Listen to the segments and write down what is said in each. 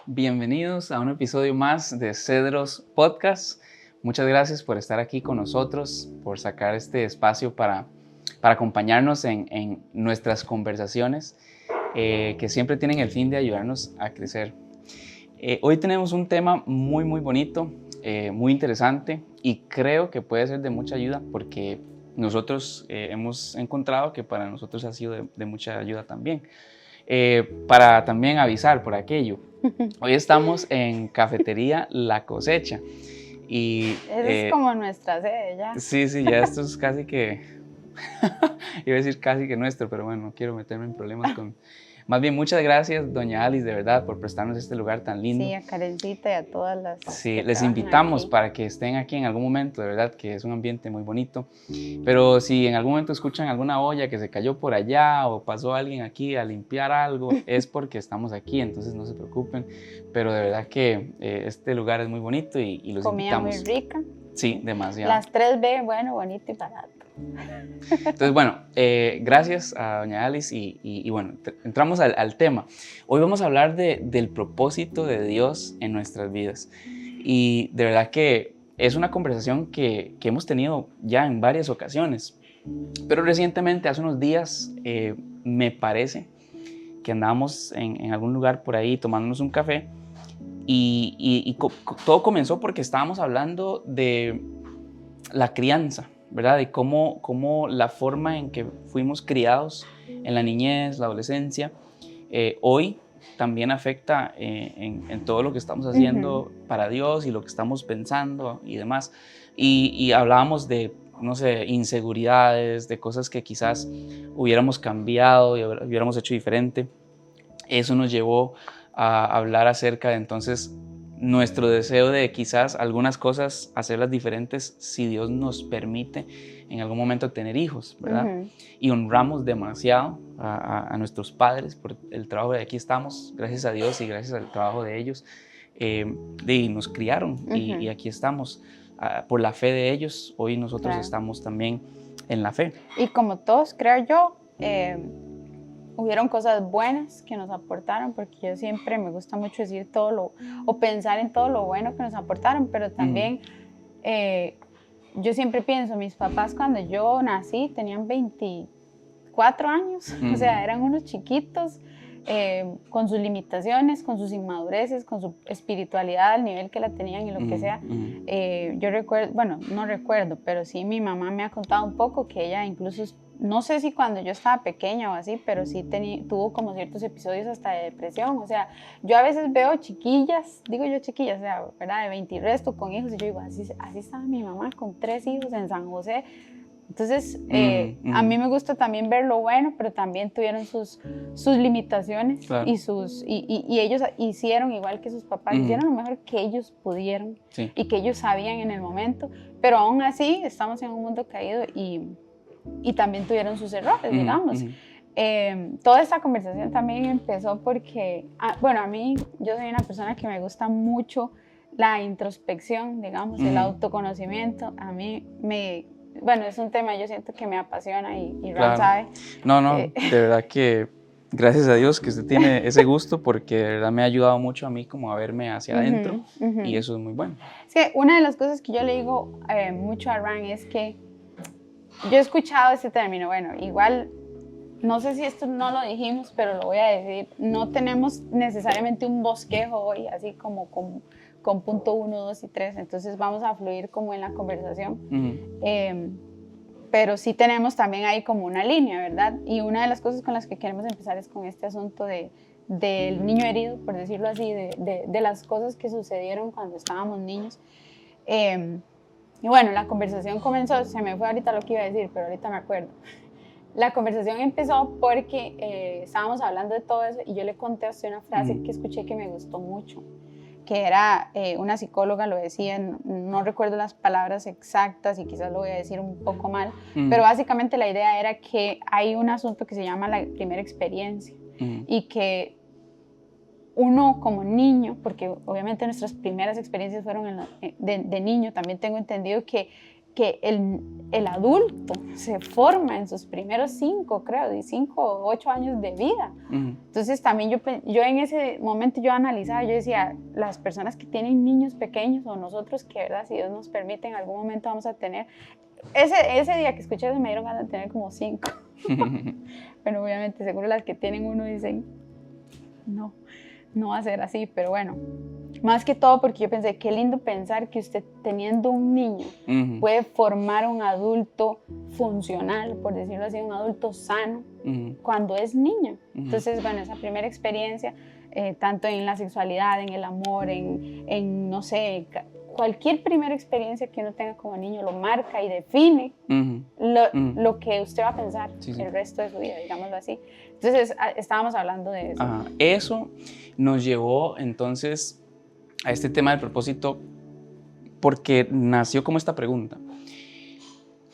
Bienvenidos a un episodio más de Cedros Podcast. Muchas gracias por estar aquí con nosotros, por sacar este espacio para acompañarnos en nuestras conversaciones que siempre tienen el fin de ayudarnos a crecer. Hoy tenemos un tema muy bonito, muy interesante y creo que puede ser de mucha ayuda porque nosotros hemos encontrado que para nosotros ha sido de mucha ayuda también. Para también avisar por aquello. Hoy estamos en Cafetería La Cosecha. Y, es como nuestra sede ya. Sí, ya esto es casi que... iba a decir casi que nuestro, pero bueno, no quiero meterme en problemas con... Más bien, muchas gracias, doña Alice, de verdad, por prestarnos este lugar tan lindo. Sí, a Karencita y a todas las... Sí, les invitamos aquí para que estén aquí en algún momento, de verdad, que es un ambiente muy bonito. Pero si en algún momento escuchan alguna olla que se cayó por allá o pasó alguien aquí a limpiar algo, es porque estamos aquí, entonces no se preocupen. Pero de verdad que este lugar es muy bonito y los Comida invitamos. Muy rica. Sí, demasiado. Las 3B, bueno, bonito y barato. Entonces, bueno, gracias a doña Alice y bueno, entramos al tema. Hoy vamos a hablar del propósito de Dios en nuestras vidas. Y de verdad que es una conversación que hemos tenido ya en varias ocasiones. Pero recientemente, hace unos días, me parece que andábamos en algún lugar por ahí tomándonos un café y todo comenzó porque estábamos hablando de la crianza, ¿verdad? De cómo la forma en que fuimos criados en la niñez, la adolescencia, hoy también afecta en todo lo que estamos haciendo para Dios y lo que estamos pensando y demás. Y hablábamos de, no sé, inseguridades, de cosas que quizás hubiéramos cambiado y hubiéramos hecho diferente. Eso nos llevó a hablar acerca de entonces nuestro deseo de quizás algunas cosas hacerlas diferentes si Dios nos permite en algún momento tener hijos, ¿verdad? Y honramos demasiado a nuestros padres por el trabajo de aquí estamos, gracias a Dios y gracias al trabajo de ellos, y nos criaron y aquí estamos. Por la fe de ellos, hoy nosotros estamos también en la fe. Y como todos, creo yo, hubieron cosas buenas que nos aportaron, porque yo siempre me gusta mucho decir o pensar en todo lo bueno que nos aportaron, pero también yo siempre pienso, mis papás cuando yo nací tenían 24 años, o sea, eran unos chiquitos, con sus limitaciones, con sus inmadureces, con su espiritualidad al nivel que la tenían y lo que sea. Yo recuerdo, bueno, no recuerdo, pero sí mi mamá me ha contado un poco que ella incluso, no sé si cuando yo estaba pequeña o así, pero sí tuvo como ciertos episodios hasta de depresión. O sea, yo a veces veo chiquillas, digo yo chiquillas, o sea, ¿verdad? De 20 y resto con hijos, y yo digo, así estaba mi mamá con 3 hijos en San José. Entonces, a mí me gusta también ver lo bueno, pero también tuvieron sus limitaciones, claro. y ellos hicieron igual que sus papás, hicieron lo mejor que ellos pudieron, sí, y que ellos sabían en el momento, pero aún así estamos en un mundo caído y también tuvieron sus errores, digamos. Toda esta conversación también empezó porque, bueno, a mí, yo soy una persona que me gusta mucho la introspección, digamos, el autoconocimiento. A mí bueno, es un tema, yo siento que me apasiona y Ram sabe. No, de verdad que gracias a Dios que usted tiene ese gusto, porque de verdad me ha ayudado mucho a mí como a verme hacia adentro, y eso es muy bueno. Es que una de las cosas que yo le digo mucho a Ram es que yo he escuchado ese término, bueno, igual no sé si esto no lo dijimos, pero lo voy a decir, no tenemos necesariamente un bosquejo hoy, así como con punto 1, 2 y 3, entonces vamos a fluir como en la conversación. Pero sí tenemos también ahí como una línea, ¿verdad? Y una de las cosas con las que queremos empezar es con este asunto del niño herido, por decirlo así, de las cosas que sucedieron cuando estábamos niños. Y bueno, la conversación comenzó, se me fue ahorita lo que iba a decir, pero ahorita me acuerdo. La conversación empezó porque estábamos hablando de todo eso y yo le conté a usted una frase que escuché que me gustó mucho, que era, una psicóloga lo decía, no recuerdo las palabras exactas y quizás lo voy a decir un poco mal, pero básicamente la idea era que hay un asunto que se llama la primera experiencia y que uno como niño, porque obviamente nuestras primeras experiencias fueron de niño, también tengo entendido que el adulto se forma en sus primeros 5 o 8 años de vida. Entonces también yo en ese momento yo analizaba, yo decía, las personas que tienen niños pequeños o nosotros que, ¿verdad? Si Dios nos permite, en algún momento vamos a tener, ese día que escuché eso me dieron ganas de tener como 5. Bueno, obviamente seguro las que tienen uno dicen, no va a ser así, pero bueno, más que todo porque yo pensé, qué lindo pensar que usted teniendo un niño puede formar un adulto funcional, por decirlo así, un adulto sano cuando es niño. Entonces, bueno, esa primera experiencia, tanto en la sexualidad, en el amor, en no sé, cualquier primera experiencia que uno tenga como niño lo marca y define lo que usted va a pensar el resto de su vida, digámoslo así. Entonces, estábamos hablando de eso. Eso nos llevó entonces a este tema del propósito porque nació como esta pregunta.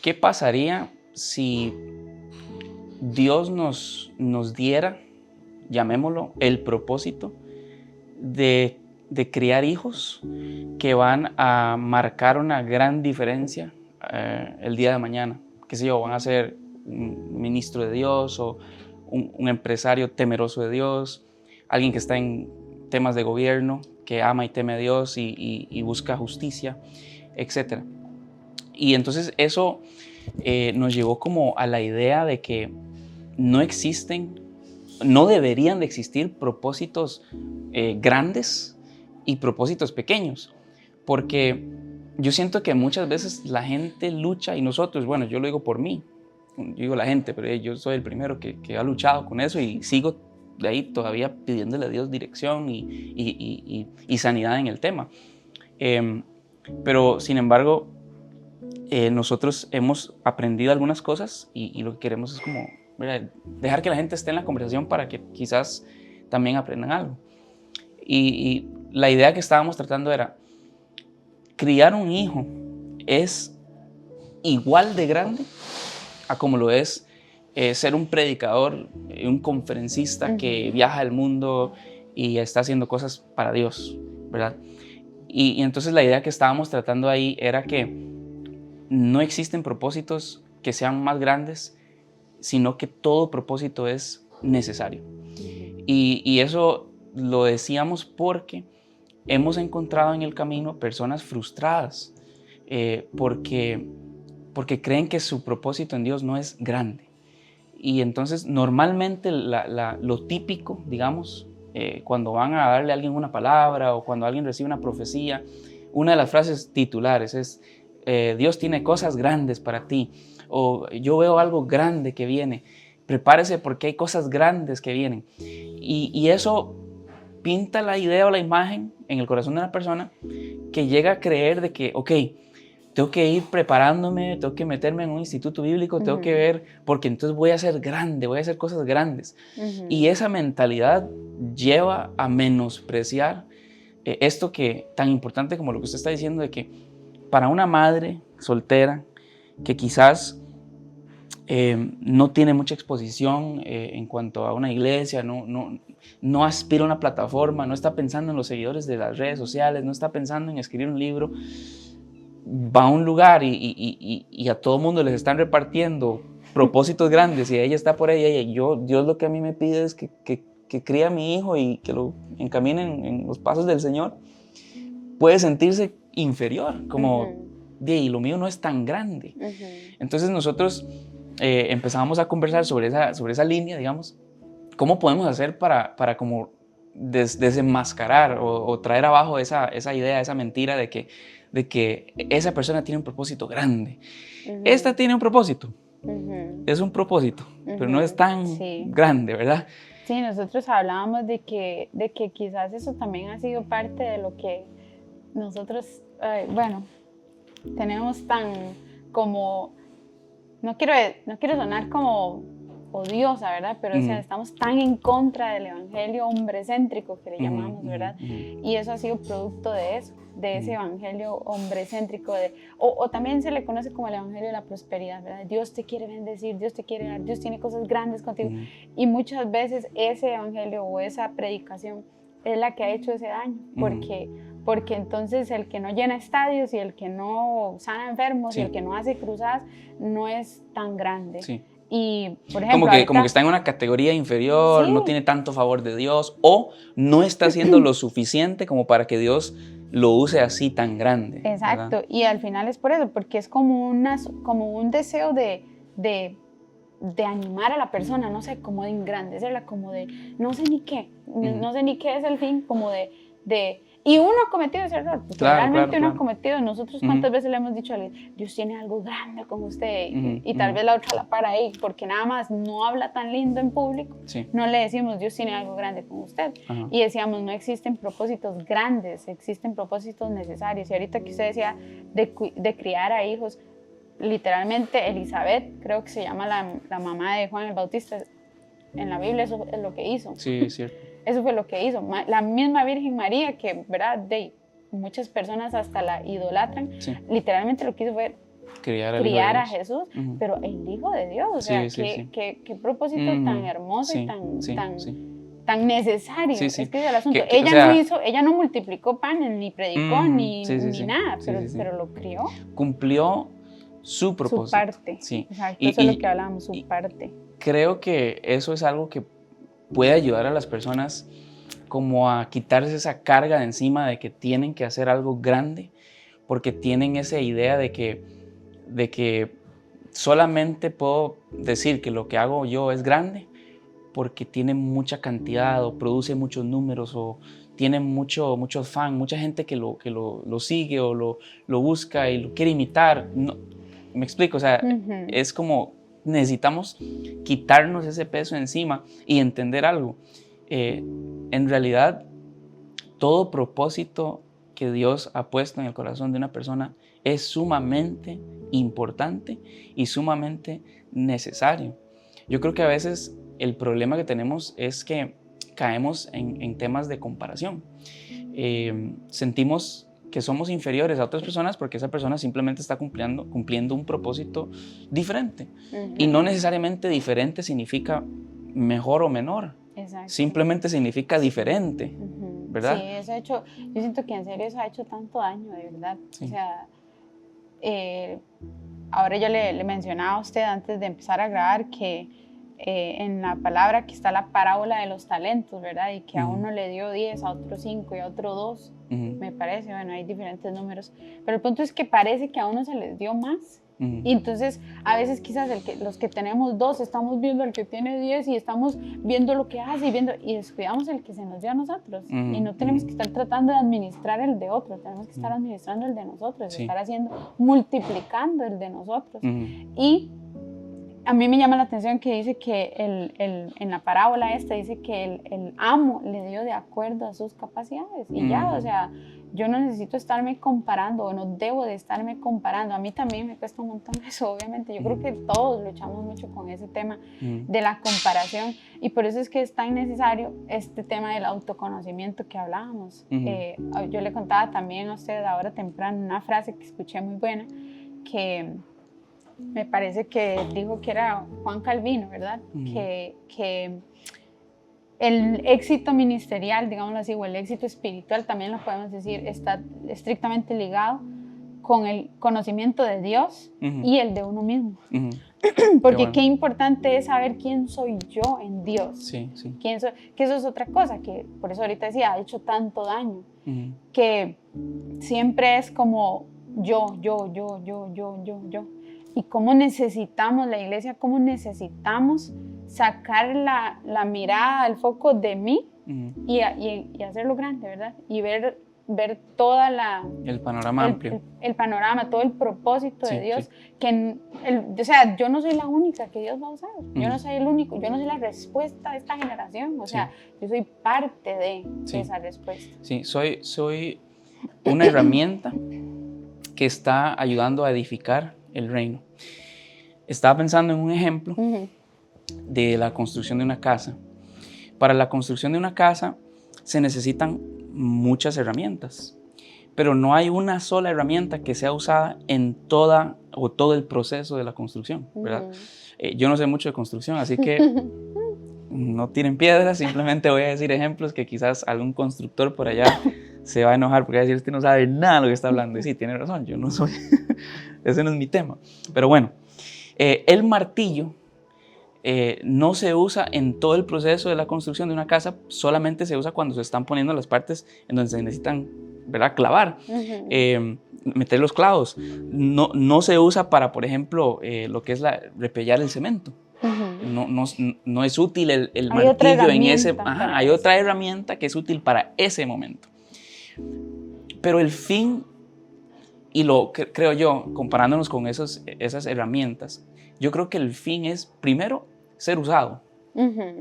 ¿Qué pasaría si Dios nos diera, llamémoslo, el propósito de criar hijos que van a marcar una gran diferencia el día de mañana? Qué sé yo, van a ser un ministro de Dios o un empresario temeroso de Dios, alguien que está en temas de gobierno, que ama y teme a Dios y busca justicia, etc. Y entonces eso nos llevó como a la idea de que no deberían de existir propósitos grandes y propósitos pequeños, porque yo siento que muchas veces la gente lucha y nosotros, bueno, yo lo digo por mí, yo digo la gente, pero yo soy el primero que ha luchado con eso y sigo de ahí todavía pidiéndole a Dios dirección y sanidad en el tema. Pero sin embargo, nosotros hemos aprendido algunas cosas y lo que queremos es como, ¿verdad?, dejar que la gente esté en la conversación para que quizás también aprendan algo. Y la idea que estábamos tratando era, criar un hijo es igual de grande a como lo es ser un predicador, un conferencista que viaja el mundo y está haciendo cosas para Dios, ¿verdad? Y entonces la idea que estábamos tratando ahí era que no existen propósitos que sean más grandes, sino que todo propósito es necesario. Y eso lo decíamos porque hemos encontrado en el camino personas frustradas porque creen que su propósito en Dios no es grande. Y entonces normalmente lo típico, digamos, cuando van a darle a alguien una palabra o cuando alguien recibe una profecía, una de las frases titulares es Dios tiene cosas grandes para ti, o yo veo algo grande que viene, prepárese porque hay cosas grandes que vienen. Y eso pinta la idea o la imagen en el corazón de una persona que llega a creer de que, ok, tengo que ir preparándome, tengo que meterme en un instituto bíblico, tengo que ver, porque entonces voy a ser grande, voy a hacer cosas grandes. Y esa mentalidad lleva a menospreciar esto que tan importante como lo que usted está diciendo, de que para una madre soltera que quizás no tiene mucha exposición en cuanto a una iglesia, no aspira a una plataforma, no está pensando en los seguidores de las redes sociales, no está pensando en escribir un libro, va a un lugar y a todo mundo les están repartiendo propósitos grandes y ella está por ahí y Dios lo que a mí me pide es que críe a mi hijo y que lo encaminen en los pasos del Señor, puede sentirse inferior, como y lo mío no es tan grande. Entonces nosotros empezábamos a conversar sobre esa línea, digamos, ¿cómo podemos hacer para como desenmascarar o traer abajo esa idea, esa mentira de que esa persona tiene un propósito grande? Esta tiene un propósito, es un propósito, pero no es tan grande, ¿verdad? Sí, nosotros hablábamos de que quizás eso también ha sido parte de lo que nosotros, bueno, tenemos tan como, no quiero sonar como odiosa, ¿verdad? Pero o sea, estamos tan en contra del evangelio hombrecéntrico que le llamamos, ¿verdad? Y eso ha sido producto de eso, de ese evangelio hombrecéntrico, o también se le conoce como el evangelio de la prosperidad, ¿verdad? Dios te quiere bendecir, Dios te quiere dar, Dios tiene cosas grandes contigo. Y muchas veces ese evangelio o esa predicación es la que ha hecho ese daño, porque entonces el que no llena estadios y el que no sana enfermos y el que no hace cruzadas no es tan grande. Sí. Y, por ejemplo, como que está en una categoría inferior, no tiene tanto favor de Dios, o no está haciendo lo suficiente como para que Dios lo use así tan grande. Exacto, ¿verdad? Y al final es por eso, porque es como un deseo de animar a la persona, no sé, como de engrandecerla, como de no sé ni qué, no sé ni qué es el fin, como de y uno ha cometido ese error, porque realmente uno ha cometido, nosotros cuántas veces le hemos dicho a alguien, Dios tiene algo grande con usted, y tal vez la otra la para ahí, porque nada más no habla tan lindo en público, no le decimos Dios tiene algo grande con usted, y decíamos no existen propósitos grandes, existen propósitos necesarios, y ahorita que usted decía de criar a hijos, literalmente Elizabeth, creo que se llama la mamá de Juan el Bautista, en la Biblia eso es lo que hizo. Sí, es cierto. Eso fue lo que hizo. La misma Virgen María, que ¿verdad? Muchas personas hasta la idolatran, literalmente lo que hizo fue criar a Jesús, pero el Hijo de Dios. O sea, qué propósito tan hermoso y tan necesario. Es que es el asunto. Ella no multiplicó panes, ni predicó, ni nada, pero lo crió. Cumplió su propósito. Su parte. Sí. Exacto, eso es lo que hablábamos, su parte. Creo que eso es algo que puede ayudar a las personas como a quitarse esa carga de encima de que tienen que hacer algo grande, porque tienen esa idea de que solamente puedo decir que lo que hago yo es grande porque tiene mucha cantidad o produce muchos números o tiene muchos fans, mucha gente que lo sigue o lo busca y lo quiere imitar. No, me explico, o sea, es como necesitamos quitarnos ese peso encima y entender algo. En realidad, todo propósito que Dios ha puesto en el corazón de una persona es sumamente importante y sumamente necesario. Yo creo que a veces el problema que tenemos es que caemos en temas de comparación. Sentimos que somos inferiores a otras personas porque esa persona simplemente está cumpliendo un propósito diferente. Y no necesariamente diferente significa mejor o menor. Exacto. Simplemente significa diferente, ¿verdad? Sí, eso ha hecho, yo siento que en serio eso ha hecho tanto daño, de verdad. Sí. O sea, ahora yo le mencionaba a usted antes de empezar a grabar que en la palabra que está la parábola de los talentos, ¿verdad? Y que a uno le dio 10, a otro 5 y a otro 2, me parece, bueno, hay diferentes números, pero el punto es que parece que a uno se les dio más. Y entonces a veces quizás los que tenemos 2 estamos viendo al que tiene 10 y estamos viendo lo que hace y descuidamos el que se nos dio a nosotros, y no tenemos que estar tratando de administrar el de otro, tenemos que estar administrando el de nosotros, estar multiplicando el de nosotros. Y a mí me llama la atención que dice que en la parábola dice que el amo le dio de acuerdo a sus capacidades y ya, o sea, yo no necesito estarme comparando o no debo de estarme comparando. A mí también me cuesta un montón eso, obviamente. Yo creo que todos luchamos mucho con ese tema de la comparación, y por eso es que es tan necesario este tema del autoconocimiento que hablábamos. Yo le contaba también a usted ahora temprano una frase que escuché muy buena, que me parece que dijo que era Juan Calvino, ¿verdad? Que el éxito ministerial, digámoslo así, o el éxito espiritual, también lo podemos decir, está estrictamente ligado con el conocimiento de Dios y el de uno mismo. Porque qué importante es saber quién soy yo en Dios. Sí, sí. Que eso es otra cosa, que por eso ahorita decía, ha hecho tanto daño, que siempre es como yo. y cómo necesitamos la iglesia, cómo necesitamos sacar la mirada, el foco de mí y hacerlo grande, ¿verdad? Y ver toda el panorama amplio. El panorama, todo el propósito de Dios. Sí. O sea, yo no soy la única que Dios va a usar. Yo no soy el único, yo no soy la respuesta de esta generación. O sea, yo soy parte de esa respuesta. Sí, soy una herramienta que está ayudando a edificar el reino. Estaba pensando en un ejemplo de la construcción de una casa. Para la construcción de una casa se necesitan muchas herramientas, pero no hay una sola herramienta que sea usada en todo el proceso de la construcción, ¿verdad? Yo no sé mucho de construcción, así que no tiren piedras, simplemente voy a decir ejemplos que quizás algún constructor por allá se va a enojar porque va a decir, este no sabe nada de lo que está hablando. Y sí, tiene razón, yo no soy, ese no es mi tema. Pero bueno, el martillo no se usa en todo el proceso de la construcción de una casa, solamente se usa cuando se están poniendo las partes en donde se necesitan, ¿verdad?, clavar, meter los clavos. No se usa para, por ejemplo, lo que es repellar el cemento. No es útil el martillo en ese... hay otra herramienta que es útil para ese momento. Pero el fin, y creo yo, comparándonos con esas herramientas, yo creo que el fin es, primero, ser usado.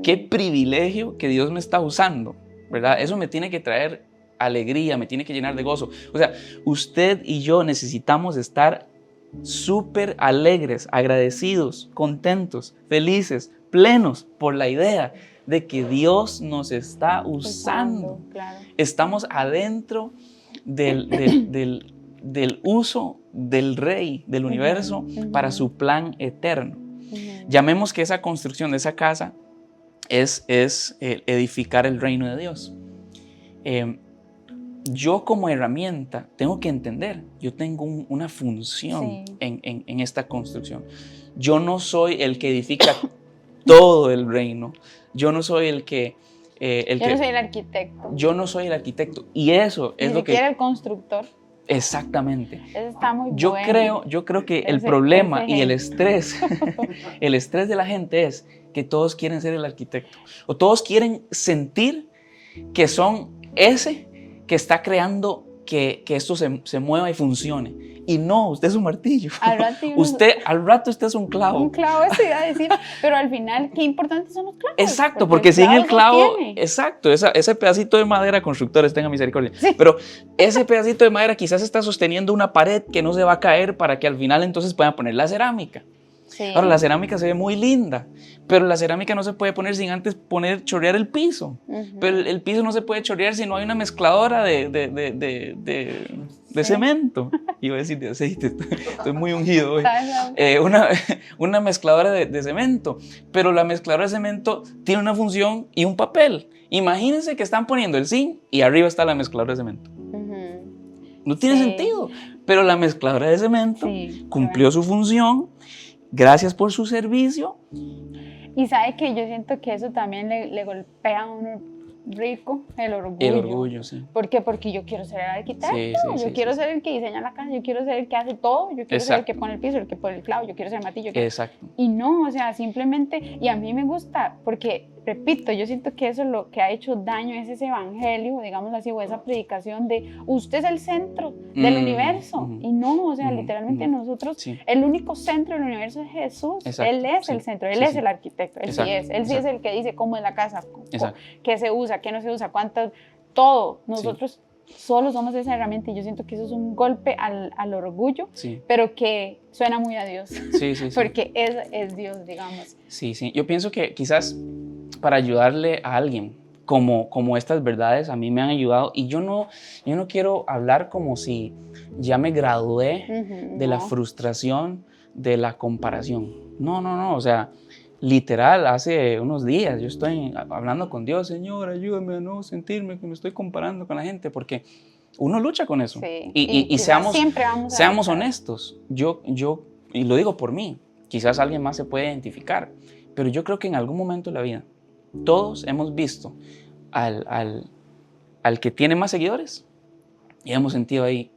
Qué privilegio que Dios me está usando, ¿verdad? Eso me tiene que traer alegría, me tiene que llenar de gozo. O sea, usted y yo necesitamos estar súper alegres, agradecidos, contentos, felices, plenos por la idea de que Dios nos está usando. Claro. Estamos adentro del uso del Rey del universo para su plan eterno. Llamemos que esa construcción de esa casa es edificar el reino de Dios. Yo como herramienta tengo que entender, yo tengo una función en esta construcción. Yo no soy el que edifica todo el reino. Yo no soy no soy el arquitecto. Yo no soy el arquitecto. Y eso es lo que... Ni siquiera el constructor. Exactamente. Eso está muy yo bueno. creo que el problema y el estrés de la gente es que todos quieren ser el arquitecto. O todos quieren sentir que son ese que está creando que esto se mueva y funcione. Y no, usted es un martillo. Al rato usted es un clavo. Un clavo, eso iba a decir. Pero al final, qué importantes son los clavos. Exacto, porque sin el clavo, exacto, ese pedacito de madera, constructores, tengan misericordia. Sí. Pero ese pedacito de madera quizás está sosteniendo una pared que no se va a caer para que al final entonces puedan poner la cerámica. Sí. Ahora, la cerámica se ve muy linda, pero la cerámica no se puede poner sin antes chorrear el piso. Pero el piso no se puede chorrear si no hay una mezcladora de cemento. Iba a decir de aceite, estoy muy ungido hoy. Una mezcladora de cemento, pero la mezcladora de cemento tiene una función y un papel. Imagínense que están poniendo el zinc y arriba está la mezcladora de cemento. No tiene sentido, pero la mezcladora de cemento cumplió su función. Gracias por su servicio. Y sabe que yo siento que eso también le golpea a uno rico, el orgullo. El orgullo, sí. ¿Por qué? Porque yo quiero ser el arquitecto, yo quiero ser el que diseña la casa, yo quiero ser el que hace todo, yo quiero ser el que pone el piso, el que pone el clavo, yo quiero ser el martillo. Exacto. Y no, o sea, simplemente, y a mí me gusta, porque, repito, yo siento que eso es lo que ha hecho daño, es ese evangelio, digamos así, o esa predicación de usted es el centro del universo. Y no, o sea, literalmente nosotros, el único centro del universo es Jesús. Exacto. Él es el centro, Él es el arquitecto, Él sí es. Él sí es el que dice cómo es la casa, qué se usa, qué no se usa, cuánto, todo. Nosotros solo somos esa herramienta y yo siento que eso es un golpe al orgullo, pero que suena muy a Dios. Porque es Dios, digamos. Sí. Yo pienso que quizás para ayudarle a alguien, como estas verdades a mí me han ayudado, y yo no quiero hablar como si ya me gradué de la frustración de la comparación. No, o sea, literal, hace unos días yo estoy hablando con Dios, Señor, ayúdame a no sentirme que me estoy comparando con la gente, porque uno lucha con eso. Y seamos honestos. Yo, y lo digo por mí, quizás alguien más se puede identificar, pero yo creo que en algún momento de la vida todos hemos visto al que tiene más seguidores y hemos sentido ahí,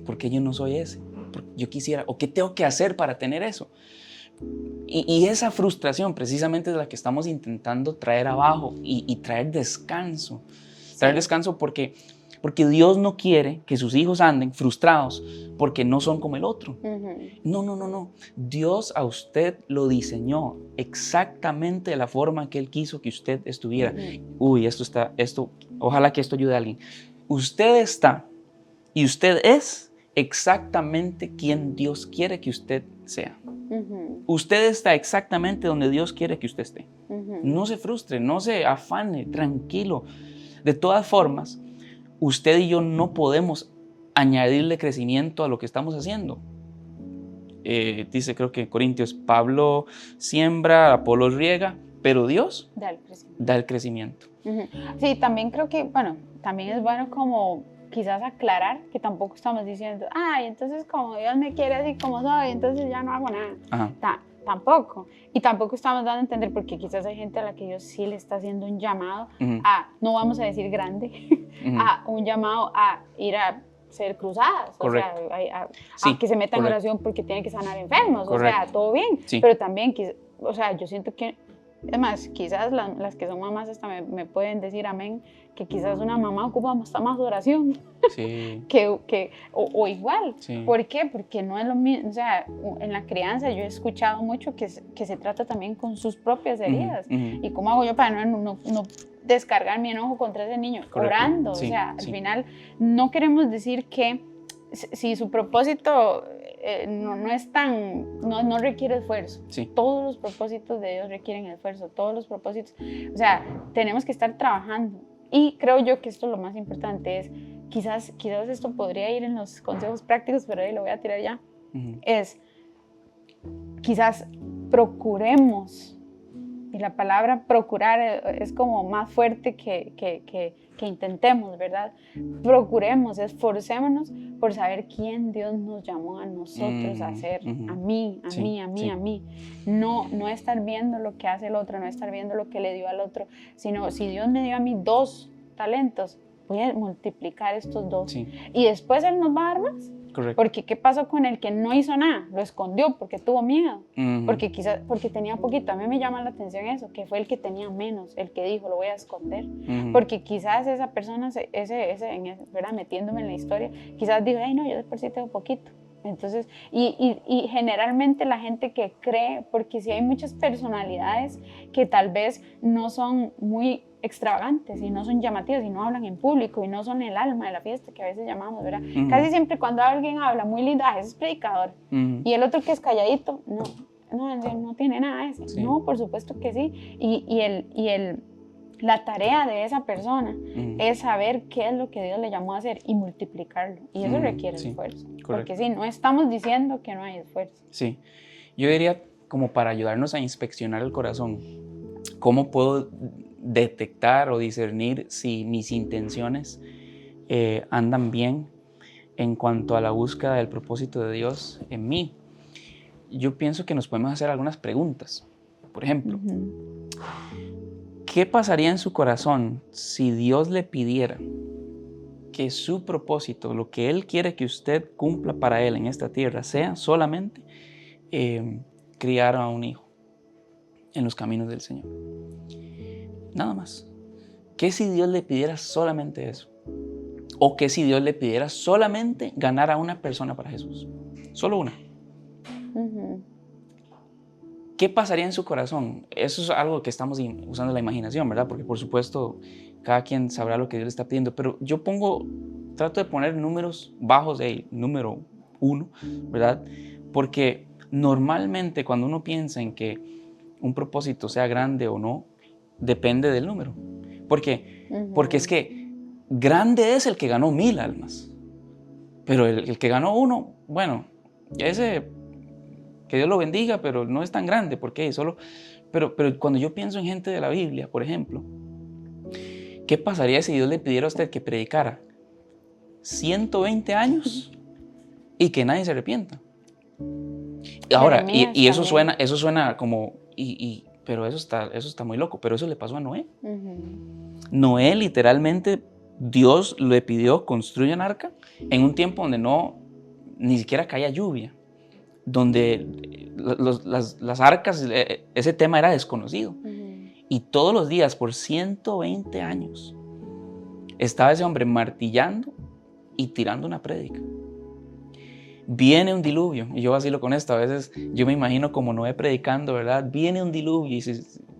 ¿por qué yo no soy ese? yo quisiera, o qué tengo que hacer para tener eso. Y esa frustración precisamente es la que estamos intentando traer abajo y traer descanso. Traer descanso porque Dios no quiere que sus hijos anden frustrados porque no son como el otro. No. Dios a usted lo diseñó exactamente de la forma que Él quiso que usted estuviera. Uy, ojalá que esto ayude a alguien. Usted está y usted es exactamente quien Dios quiere que usted sea. Usted está exactamente donde Dios quiere que usted esté. No se frustre, no se afane, tranquilo. De todas formas, usted y yo no podemos añadirle crecimiento a lo que estamos haciendo. Dice, creo que en Corintios, Pablo siembra, Apolo riega, pero Dios da el crecimiento. Sí, también creo que, bueno, también es bueno como quizás aclarar que tampoco estamos diciendo, entonces como Dios me quiere así como soy, entonces ya no hago nada. Tampoco. Y tampoco estamos dando a entender, porque quizás hay gente a la que Dios sí le está haciendo un llamado a, no vamos a decir grande, a un llamado a ir a ser cruzadas. Correcto. O sea, a que se meta en oración porque tiene que sanar enfermos. Correcto. O sea, todo bien. Sí. Pero también, o sea, yo siento que, es más, quizás las que son mamás hasta me pueden decir amén, que quizás una mamá ocupa hasta más oración. Sí. o igual. Sí. ¿Por qué? Porque no es lo mismo. O sea, en la crianza yo he escuchado mucho que se trata también con sus propias heridas. ¿Y cómo hago yo para no descargar mi enojo contra ese niño? Correcto. Orando. Sí, o sea, al sí. final no queremos decir que si su propósito no es tan, no requiere esfuerzo. Sí. Todos los propósitos de Dios requieren esfuerzo, todos los propósitos. O sea, tenemos que estar trabajando. Y creo yo que esto es lo más importante, es quizás esto podría ir en los consejos prácticos, pero ahí lo voy a tirar ya. Es quizás procuremos, y la palabra procurar es como más fuerte que intentemos, ¿verdad? Procuremos, esforcémonos por saber quién Dios nos llamó a nosotros a ser, a mí. No estar viendo lo que hace el otro, no estar viendo lo que le dio al otro, sino si Dios me dio a mí 2 talentos, voy a multiplicar estos 2. Sí. Y después Él nos va a dar más. Correcto. Porque ¿qué pasó con el que no hizo nada? Lo escondió porque tuvo miedo. Porque tenía poquito. A mí me llama la atención eso, que fue el que tenía menos, el que dijo, lo voy a esconder. Porque quizás esa persona, ¿verdad? Metiéndome en la historia, quizás dijo, no, yo de por sí tengo poquito. Entonces, y generalmente la gente que cree, porque sí hay muchas personalidades que tal vez no son muy extravagantes y no son llamativas y no hablan en público y no son el alma de la fiesta que a veces llamamos, ¿verdad? Casi siempre cuando alguien habla muy lindo, ese es predicador. Y el otro que es calladito, no tiene nada de eso. Sí. No, por supuesto que sí. La tarea de esa persona es saber qué es lo que Dios le llamó a hacer y multiplicarlo. Y eso requiere esfuerzo. Correcto. Porque sí, no estamos diciendo que no hay esfuerzo. Sí. Yo diría, como para ayudarnos a inspeccionar el corazón, ¿cómo puedo detectar o discernir si mis intenciones andan bien en cuanto a la búsqueda del propósito de Dios en mí? Yo pienso que nos podemos hacer algunas preguntas. Por ejemplo, ¿qué pasaría en su corazón si Dios le pidiera que su propósito, lo que Él quiere que usted cumpla para Él en esta tierra, sea solamente criar a un hijo en los caminos del Señor? Nada más. ¿Qué si Dios le pidiera solamente eso? ¿O qué si Dios le pidiera solamente ganar a una persona para Jesús? Solo una. ¿Qué pasaría en su corazón? Eso es algo que estamos usando la imaginación, ¿verdad? Porque por supuesto cada quien sabrá lo que Dios le está pidiendo, pero yo trato de poner números bajos de número 1, ¿verdad? Porque normalmente cuando uno piensa en que un propósito sea grande o no, depende del número. Porque es que grande es el que ganó 1000 almas, pero el que ganó 1, bueno, ese... que Dios lo bendiga, pero no es tan grande, porque pero cuando yo pienso en gente de la Biblia, por ejemplo, ¿qué pasaría si Dios le pidiera a usted que predicara 120 años y que nadie se arrepienta? Ahora, y eso suena como, pero eso está muy loco, pero eso le pasó a Noé. Noé, literalmente, Dios le pidió construir un arca en un tiempo donde no ni siquiera caía lluvia, donde las arcas, ese tema era desconocido. Y todos los días, por 120 años, estaba ese hombre martillando y tirando una prédica. Viene un diluvio, y yo vacilo con esto, a veces yo me imagino como Noé predicando, ¿verdad? Viene un diluvio, y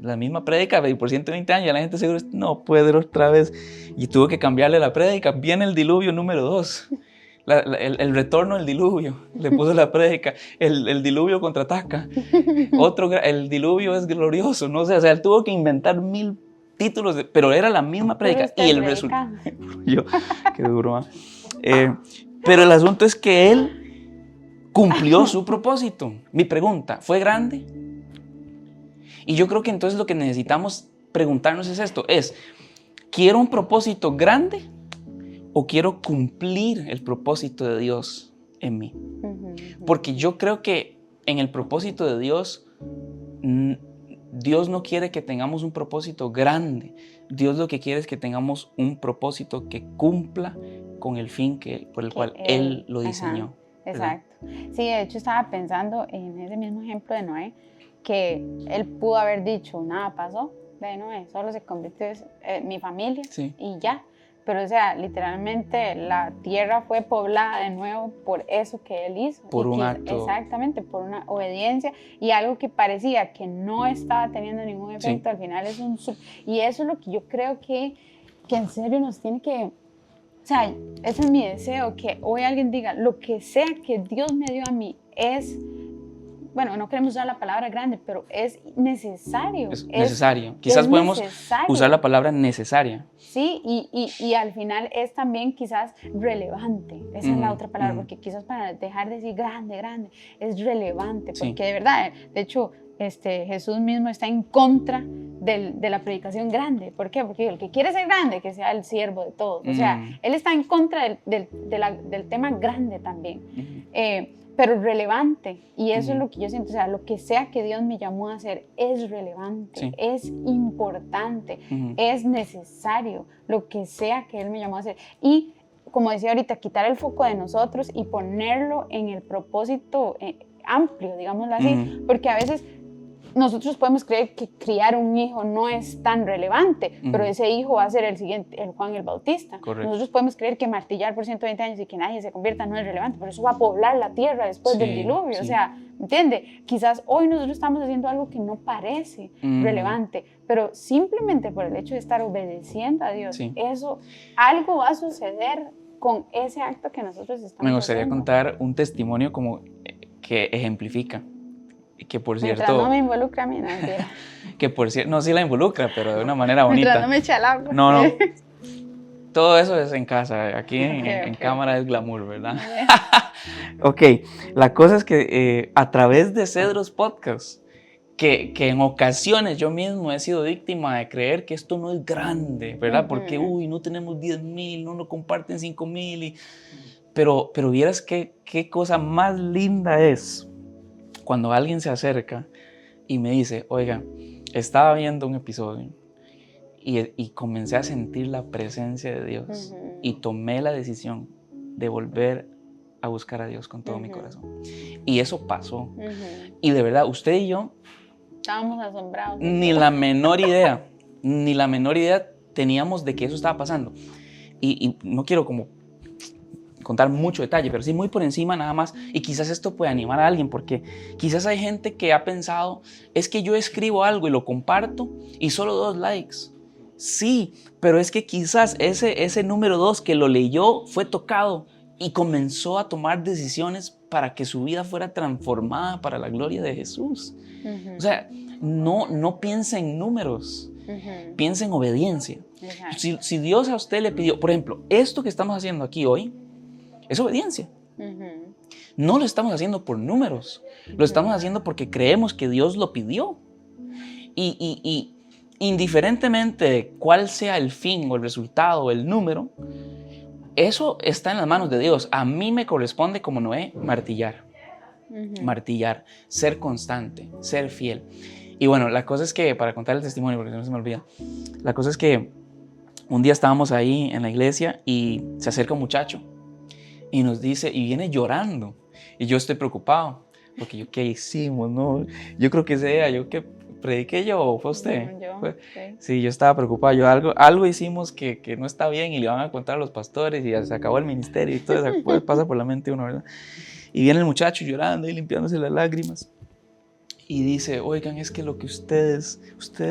la misma prédica, y por 120 años, la gente seguro, no puede ser otra vez, y tuvo que cambiarle la prédica. Viene el diluvio número 2, el retorno del diluvio, le puso la prédica, el diluvio contraataca, el diluvio es glorioso, no sé, o sea, él tuvo que inventar 1000 títulos, pero era la misma prédica, y el resultado, qué duro, pero el asunto es que él cumplió su propósito. Mi pregunta, ¿fue grande? Y yo creo que entonces lo que necesitamos preguntarnos es esto, ¿quiero un propósito grande o quiero cumplir el propósito de Dios en mí? Porque yo creo que en el propósito de Dios, Dios no quiere que tengamos un propósito grande. Dios lo que quiere es que tengamos un propósito que cumpla con el fin por el cual Él lo diseñó. Exacto. Sí, de hecho estaba pensando en ese mismo ejemplo de Noé, que él pudo haber dicho, nada pasó de Noé, solo se convirtió mi familia y ya. Pero o sea, literalmente la tierra fue poblada de nuevo por eso que él hizo. Por un acto. Exactamente, por una obediencia y algo que parecía que no estaba teniendo ningún efecto, al final es y eso es lo que yo creo que en serio nos tiene que... O sea, ese es mi deseo, que hoy alguien diga, lo que sea que Dios me dio a mí es, bueno, no queremos usar la palabra grande, pero es necesario. Es necesario. Quizás podemos usar la palabra necesaria. Sí, y al final es también quizás relevante. Esa es la otra palabra, porque quizás para dejar de decir grande, es relevante. Porque de verdad, de hecho, Jesús mismo está en contra de la predicación grande. ¿Por qué? Porque el que quiere ser grande, que sea el siervo de todos. O sea, Él está en contra del tema grande también, pero relevante. Y eso es lo que yo siento. O sea, lo que sea que Dios me llamó a hacer es relevante, es importante, es necesario, lo que sea que Él me llamó a hacer. Y como decía ahorita, quitar el foco de nosotros y ponerlo en el propósito amplio, digámoslo así, porque a veces nosotros podemos creer que criar un hijo no es tan relevante, pero ese hijo va a ser el siguiente, el Juan el Bautista. Correcto. Nosotros podemos creer que martillar por 120 años y que nadie se convierta no es relevante, pero eso va a poblar la tierra después del diluvio. O sea, ¿entiende? Quizás hoy nosotros estamos haciendo algo que no parece relevante, pero simplemente por el hecho de estar obedeciendo a Dios, eso, algo va a suceder con ese acto que nosotros estamos haciendo. Me gustaría contar un testimonio como que ejemplifica. Que por cierto... Mientras no me involucra a mí, no mentira. Que por cierto... No, sí la involucra, pero de una manera bonita. Mientras no me eche al agua. No. Todo eso es en casa. Aquí en cámara es glamour, ¿verdad? Ok. La cosa es que a través de Cedros Podcast, que en ocasiones yo mismo he sido víctima de creer que esto no es grande, ¿verdad? Porque, no tenemos 10,000, no nos comparten 5,000. Pero vieras qué cosa más linda es cuando alguien se acerca y me dice, oiga, estaba viendo un episodio y comencé a sentir la presencia de Dios y tomé la decisión de volver a buscar a Dios con todo mi corazón. Y eso pasó. Y de verdad, usted y yo estábamos asombrados. Ni la menor idea teníamos de que eso estaba pasando. Y no quiero como contar mucho detalle, pero sí muy por encima nada más, y quizás esto puede animar a alguien, porque quizás hay gente que ha pensado, es que yo escribo algo y lo comparto y solo 2 likes. Sí, pero es que quizás ese número 2 que lo leyó fue tocado y comenzó a tomar decisiones para que su vida fuera transformada para la gloria de Jesús. O sea, no piense en números, piense en obediencia. Si Dios a usted le pidió, por ejemplo, esto que estamos haciendo aquí hoy, es obediencia. No lo estamos haciendo por números, lo estamos haciendo porque creemos que Dios lo pidió. Y indiferentemente de cuál sea el fin o el resultado o el número, eso está en las manos de Dios. A mí me corresponde, como Noé, martillar, ser constante, ser fiel. Y bueno, la cosa es que, para contar el testimonio, porque no se me olvida, la cosa es que un día estábamos ahí en la iglesia y se acerca un muchacho y nos dice, y viene llorando, y yo estoy preocupado, porque yo, ¿qué hicimos? No, yo creo que ese día, yo que prediqué yo, ¿o fue usted? No, yo, Sí. Sí, yo estaba preocupado, yo algo hicimos que no está bien, y le van a contar a los pastores, y ya se acabó el ministerio, y todo eso pues, pasa por la mente de uno, ¿verdad? Y viene el muchacho llorando y limpiándose las lágrimas, y dice, oigan, es que lo que ustedes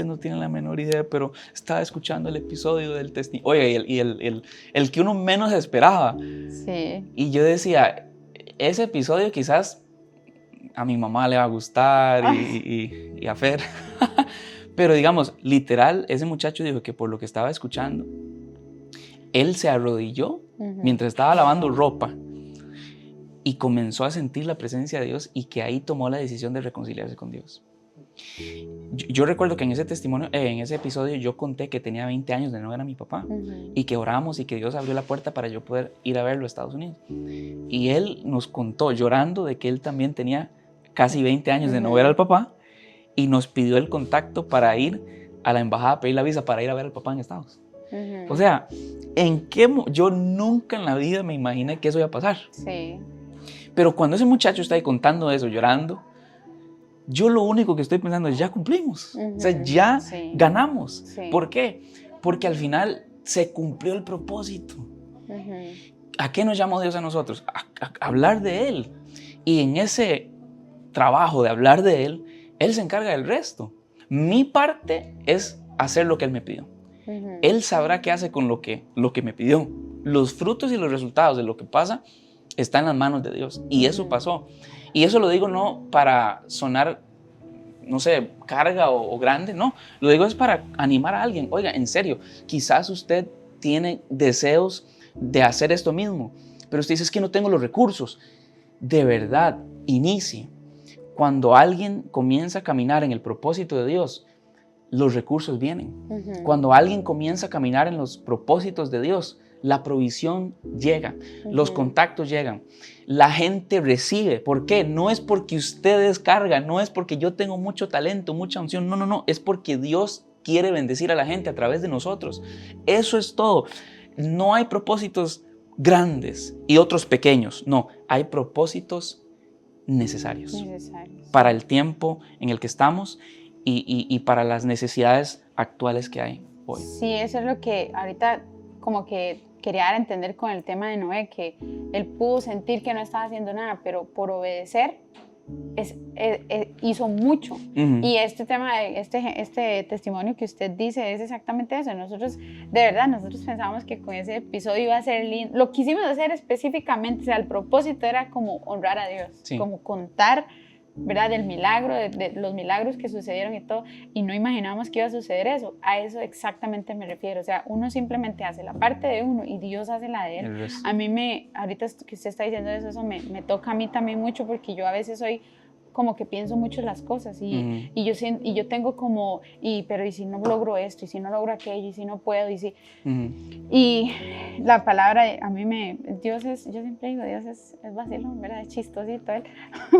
no tienen la menor idea, pero estaba escuchando el episodio del testimonio, oiga, y el que uno menos esperaba. Sí. Y yo decía, ese episodio quizás a mi mamá le va a gustar y a Fer. Pero digamos, literal, ese muchacho dijo que por lo que estaba escuchando, él se arrodilló mientras estaba lavando ropa y comenzó a sentir la presencia de Dios, y que ahí tomó la decisión de reconciliarse con Dios. Yo recuerdo que en ese testimonio, en ese episodio, yo conté que tenía 20 años de no ver a mi papá, y que oramos y que Dios abrió la puerta para yo poder ir a verlo a Estados Unidos. Y él nos contó llorando de que él también tenía casi 20 años de no ver al papá, y nos pidió el contacto para ir a la embajada a pedir la visa para ir a ver al papá en Estados. O sea, yo nunca en la vida me imaginé que eso iba a pasar. Sí. Pero cuando ese muchacho está ahí contando eso, llorando, yo lo único que estoy pensando es, ya cumplimos. O sea, ya ganamos. Sí. ¿Por qué? Porque al final se cumplió el propósito. ¿A qué nos llamó Dios a nosotros? A hablar de Él. Y en ese trabajo de hablar de Él, Él se encarga del resto. Mi parte es hacer lo que Él me pidió. Él sabrá qué hace con lo que me pidió. Los frutos y los resultados de lo que pasa está en las manos de Dios. Y eso pasó. Y eso lo digo no para sonar, no sé, carga o grande, no. Lo digo es para animar a alguien. Oiga, en serio, quizás usted tiene deseos de hacer esto mismo, pero usted dice, es que no tengo los recursos. De verdad, inicie. Cuando alguien comienza a caminar en el propósito de Dios, los recursos vienen. Cuando alguien comienza a caminar en los propósitos de Dios, la provisión llega, los contactos llegan, la gente recibe. ¿Por qué? No es porque ustedes cargan, no es porque yo tengo mucho talento, mucha unción, no, es porque Dios quiere bendecir a la gente a través de nosotros. Eso es todo. No hay propósitos grandes y otros pequeños, no, hay propósitos necesarios para el tiempo en el que estamos y para las necesidades actuales que hay hoy. Sí, eso es lo que ahorita como que quería dar a entender con el tema de Noé, que él pudo sentir que no estaba haciendo nada, pero por obedecer hizo mucho. Y este tema, este testimonio que usted dice es exactamente eso. Nosotros, de verdad, nosotros pensábamos que con ese episodio iba a ser lindo. Lo quisimos hacer específicamente, o sea, el propósito era como honrar a Dios, como contar, ¿verdad?, del milagro, de los milagros que sucedieron y todo, y no imaginábamos que iba a suceder eso. A eso exactamente me refiero. O sea, uno simplemente hace la parte de uno y Dios hace la de él. A mí ahorita que usted está diciendo eso me toca a mí también mucho, porque yo a veces soy como que pienso mucho las cosas y yo tengo como, pero ¿y si no logro esto? ¿Y si no logro aquello? ¿Y si no puedo? ¿Y si? Y la palabra, a mí Dios es, yo siempre digo, Dios es vacilón, ¿verdad? Es chistosito él,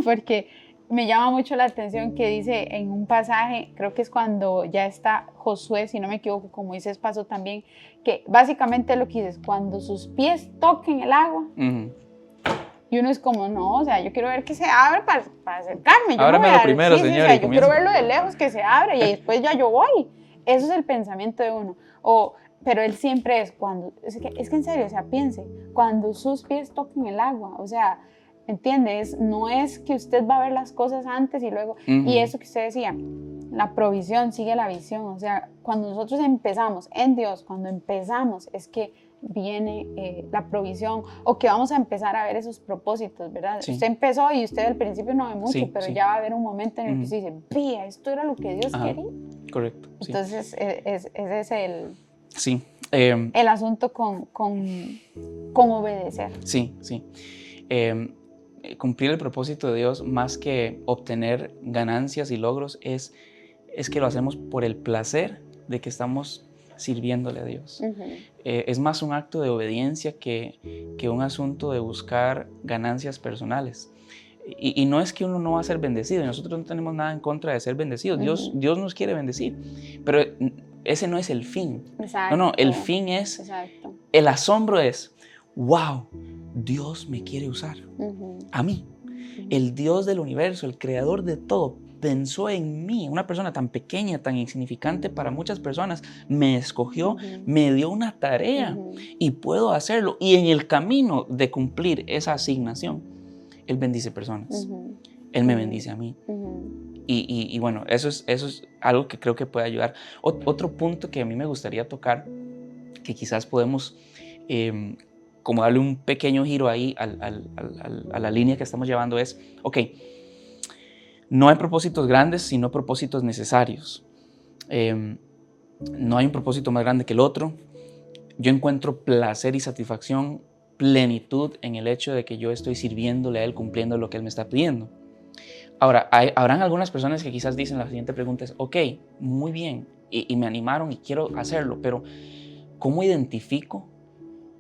porque me llama mucho la atención que dice en un pasaje, creo que es cuando ya está Josué, si no me equivoco, como Moisés pasó también, que básicamente lo que dice es, cuando sus pies toquen el agua, y uno es como, no, o sea, yo quiero ver que se abre para acercarme. Ábreme lo primero, señor. O sea, yo quiero verlo de lejos, que se abre, y después ya yo voy. Eso es el pensamiento de uno. Pero él siempre es que en serio, o sea, piense, cuando sus pies toquen el agua, o sea, ¿entiendes? No es que usted va a ver las cosas antes y luego, y eso que usted decía, la provisión sigue la visión. O sea, cuando nosotros empezamos en Dios, cuando empezamos es que viene la provisión, o que vamos a empezar a ver esos propósitos, ¿verdad? Sí. Usted empezó y usted al principio no ve mucho, pero ya va a haber un momento en el que usted dice, vea, esto era lo que Dios quería. Correcto. Entonces, ese es el... Sí. El asunto con obedecer. Sí. Cumplir el propósito de Dios, más que obtener ganancias y logros, es que lo hacemos por el placer de que estamos sirviéndole a Dios. Es más un acto de obediencia que un asunto de buscar ganancias personales. Y no es que uno no va a ser bendecido, y nosotros no tenemos nada en contra de ser bendecidos. Dios nos quiere bendecir, pero ese no es el fin. Exacto. No, el fin es, el asombro es, wow, Dios me quiere usar, a mí. El Dios del universo, el creador de todo, pensó en mí, una persona tan pequeña, tan insignificante para muchas personas, me escogió, me dio una tarea y puedo hacerlo. Y en el camino de cumplir esa asignación, Él bendice personas, Él me bendice a mí. Y bueno, eso es algo que creo que puede ayudar. Otro punto que a mí me gustaría tocar, que quizás podemos como darle un pequeño giro ahí a la línea que estamos llevando es, ok, no hay propósitos grandes, sino propósitos necesarios. No hay un propósito más grande que el otro. Yo encuentro placer y satisfacción, plenitud en el hecho de que yo estoy sirviéndole a Él, cumpliendo lo que Él me está pidiendo. Ahora, habrán algunas personas que quizás dicen, la siguiente pregunta es, ok, muy bien, y me animaron y quiero hacerlo, pero ¿cómo identifico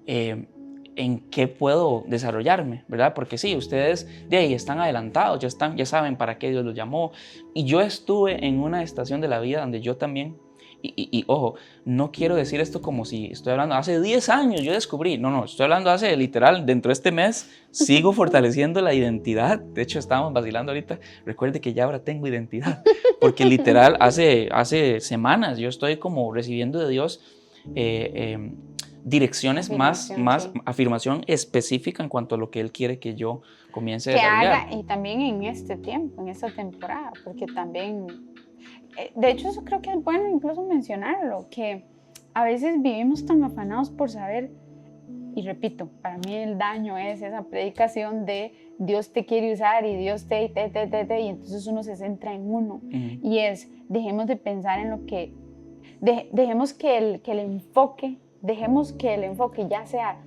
en qué puedo desarrollarme? ¿Verdad? Porque sí, ustedes de ahí están adelantados, ya saben para qué Dios los llamó. Y yo estuve en una estación de la vida donde yo también, y ojo, no quiero decir esto como si estoy hablando, hace 10 años yo descubrí, no, estoy hablando hace literal, dentro de este mes, sigo fortaleciendo la identidad. De hecho, estábamos vacilando ahorita, recuerde que ya ahora tengo identidad, porque literal hace semanas yo estoy como recibiendo de Dios direcciones más afirmación específica en cuanto a lo que Él quiere que yo comience a desarrollar. Y también en este tiempo, en esta temporada, porque también, de hecho eso creo que es bueno incluso mencionarlo, que a veces vivimos tan afanados por saber, y repito, para mí el daño es esa predicación de Dios te quiere usar y Dios y entonces uno se centra en uno, y dejemos de pensar en lo que, dejemos que el enfoque ya sea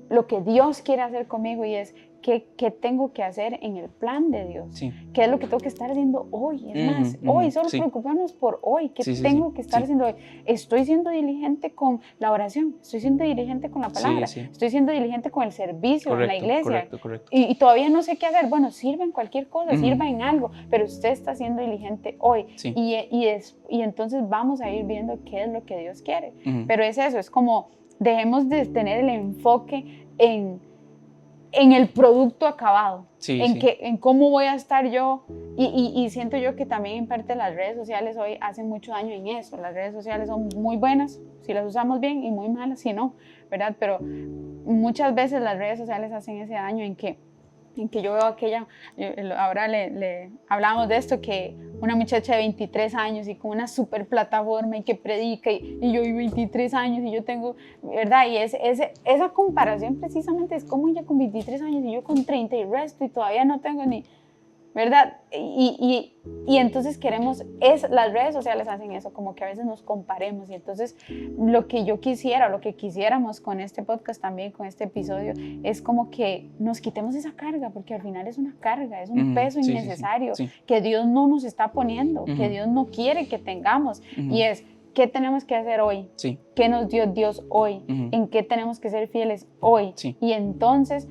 lo que Dios quiere hacer conmigo, y es qué tengo que hacer en el plan de Dios, qué es lo que tengo que estar haciendo hoy, es más, hoy solo preocuparnos por hoy, qué tengo que estar haciendo hoy. Estoy siendo diligente con la oración, estoy siendo diligente con la palabra, estoy siendo diligente con el servicio en la iglesia, correcto. Y todavía no sé qué hacer. Bueno, sirva en cualquier cosa, sirva en algo, pero usted está siendo diligente hoy, y entonces vamos a ir viendo qué es lo que Dios quiere. Pero es eso, es como dejemos de tener el enfoque en el producto acabado, en cómo voy a estar yo, y siento yo que también en parte las redes sociales hoy hacen mucho daño en eso. Las redes sociales son muy buenas si las usamos bien y muy malas si no, ¿verdad? Pero muchas veces las redes sociales hacen ese daño en que yo veo ahora le hablábamos de esto, que una muchacha de 23 años y con una super plataforma y que predica, y yo y 23 años y yo tengo, ¿verdad? Y esa comparación precisamente es como ella con 23 años y yo con 30 y resto, y todavía no tengo ni, ¿verdad? Y entonces las redes sociales hacen eso, como que a veces nos comparemos, y entonces lo que yo quisiera, lo que quisiéramos con este podcast también, con este episodio, es como que nos quitemos esa carga, porque al final es una carga, es un peso innecesario que Dios no nos está poniendo, que Dios no quiere que tengamos, y es, ¿qué tenemos que hacer hoy? ¿Qué nos dio Dios hoy? ¿En qué tenemos que ser fieles hoy? Y entonces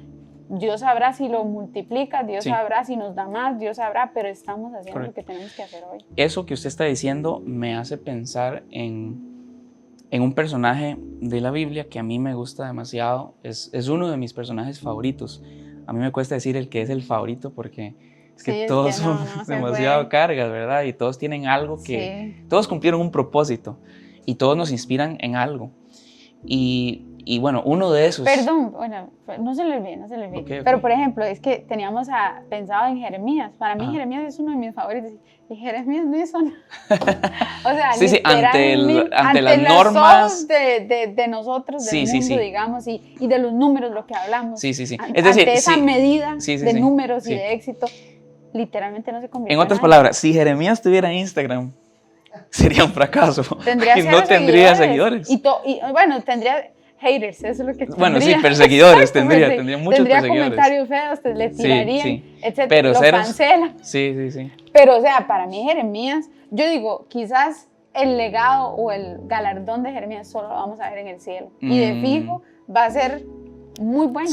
Dios sabrá si lo multiplica, Dios sabrá si nos da más, Dios sabrá, pero estamos haciendo lo que tenemos que hacer hoy. Eso que usted está diciendo me hace pensar en un personaje de la Biblia que a mí me gusta demasiado. Es uno de mis personajes favoritos. A mí me cuesta decir el que es el favorito, porque es que todos son demasiado cargas, ¿verdad? Y todos tienen algo que... Todos cumplieron un propósito y todos nos inspiran en algo. Y bueno, uno de esos... Perdón, bueno, no se le olvide. Okay. Pero, por ejemplo, es que teníamos pensado en Jeremías. Para mí, Jeremías es uno de mis favoritos. Y Jeremías no hizo nada. O sea, ante las normas de nosotros, del mundo, digamos, y de los números, lo que hablamos. Es decir, ante esa medida de números y de éxito, literalmente no se convirtió en otras palabras, si Jeremías tuviera Instagram, sería un fracaso. Tendría no tendría seguidores. Y bueno, tendría... haters, eso es lo que tendría. Bueno, sí, perseguidores, tendría muchos perseguidores. Tendría comentarios feos, le tirarían, etc. Pero lo cancelan. Sí. Pero, o sea, para mí Jeremías, yo digo, quizás el legado o el galardón de Jeremías solo lo vamos a ver en el cielo. Y de fijo va a ser muy bueno,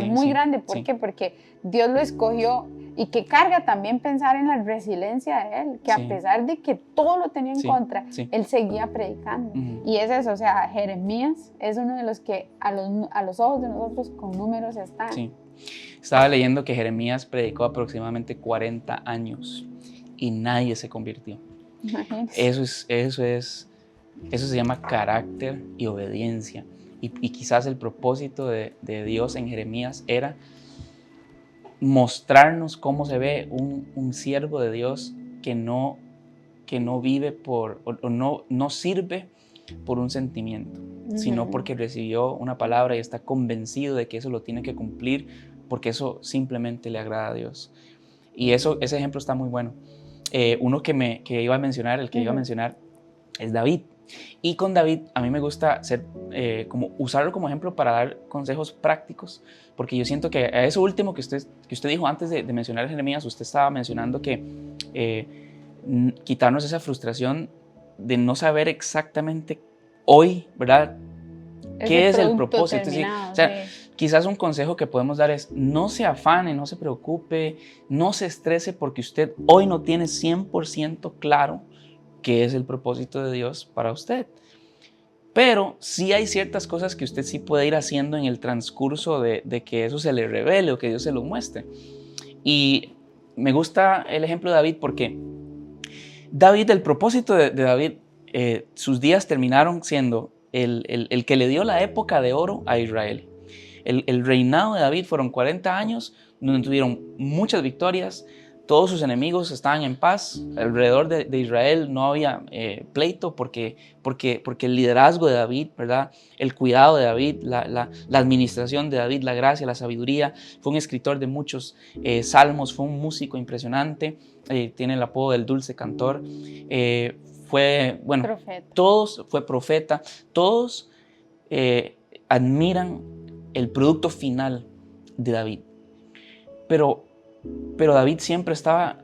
muy grande. ¿Por qué? Porque Dios lo escogió Y que carga también pensar en la resiliencia de él, que Sí. a pesar de que todo lo tenía en Sí, contra, sí. él seguía predicando. Ujú. Y es eso, o sea, Jeremías es uno de los que a los ojos de nosotros con números están. Sí. Estaba leyendo que Jeremías predicó aproximadamente 40 años y nadie se convirtió. Imagínense. Eso se llama carácter y obediencia. Y quizás el propósito de Dios en Jeremías era mostrarnos cómo se ve un siervo de Dios que no vive por, o no sirve por un sentimiento, sino porque recibió una palabra y está convencido de que eso lo tiene que cumplir porque eso simplemente le agrada a Dios. Y ese ejemplo está muy bueno. Uno que iba a mencionar, iba a mencionar es David. Y con David a mí me gusta como usarlo como ejemplo para dar consejos prácticos, porque yo siento que a eso último que usted dijo antes de mencionar Jeremías, usted estaba mencionando que quitarnos esa frustración de no saber exactamente hoy, ¿verdad? ¿Qué es el propósito? Sí, o sea, sí. Quizás un consejo que podemos dar es no se afane, no se preocupe, no se estrese porque usted hoy no tiene 100% claro qué es el propósito de Dios para usted. Pero sí hay ciertas cosas que usted sí puede ir haciendo en el transcurso de que eso se le revele o que Dios se lo muestre. Y me gusta el ejemplo de David porque el propósito de David, sus días terminaron siendo el que le dio la época de oro a Israel. El reinado de David fueron 40 años donde tuvieron muchas victorias, todos sus enemigos estaban en paz, alrededor de Israel no había pleito porque el liderazgo de David, ¿verdad? El cuidado de David, la administración de David, la gracia, la sabiduría. Fue un escritor de muchos salmos, fue un músico impresionante, tiene el apodo del dulce cantor. Fue profeta, todos admiran el producto final de David, pero David siempre estaba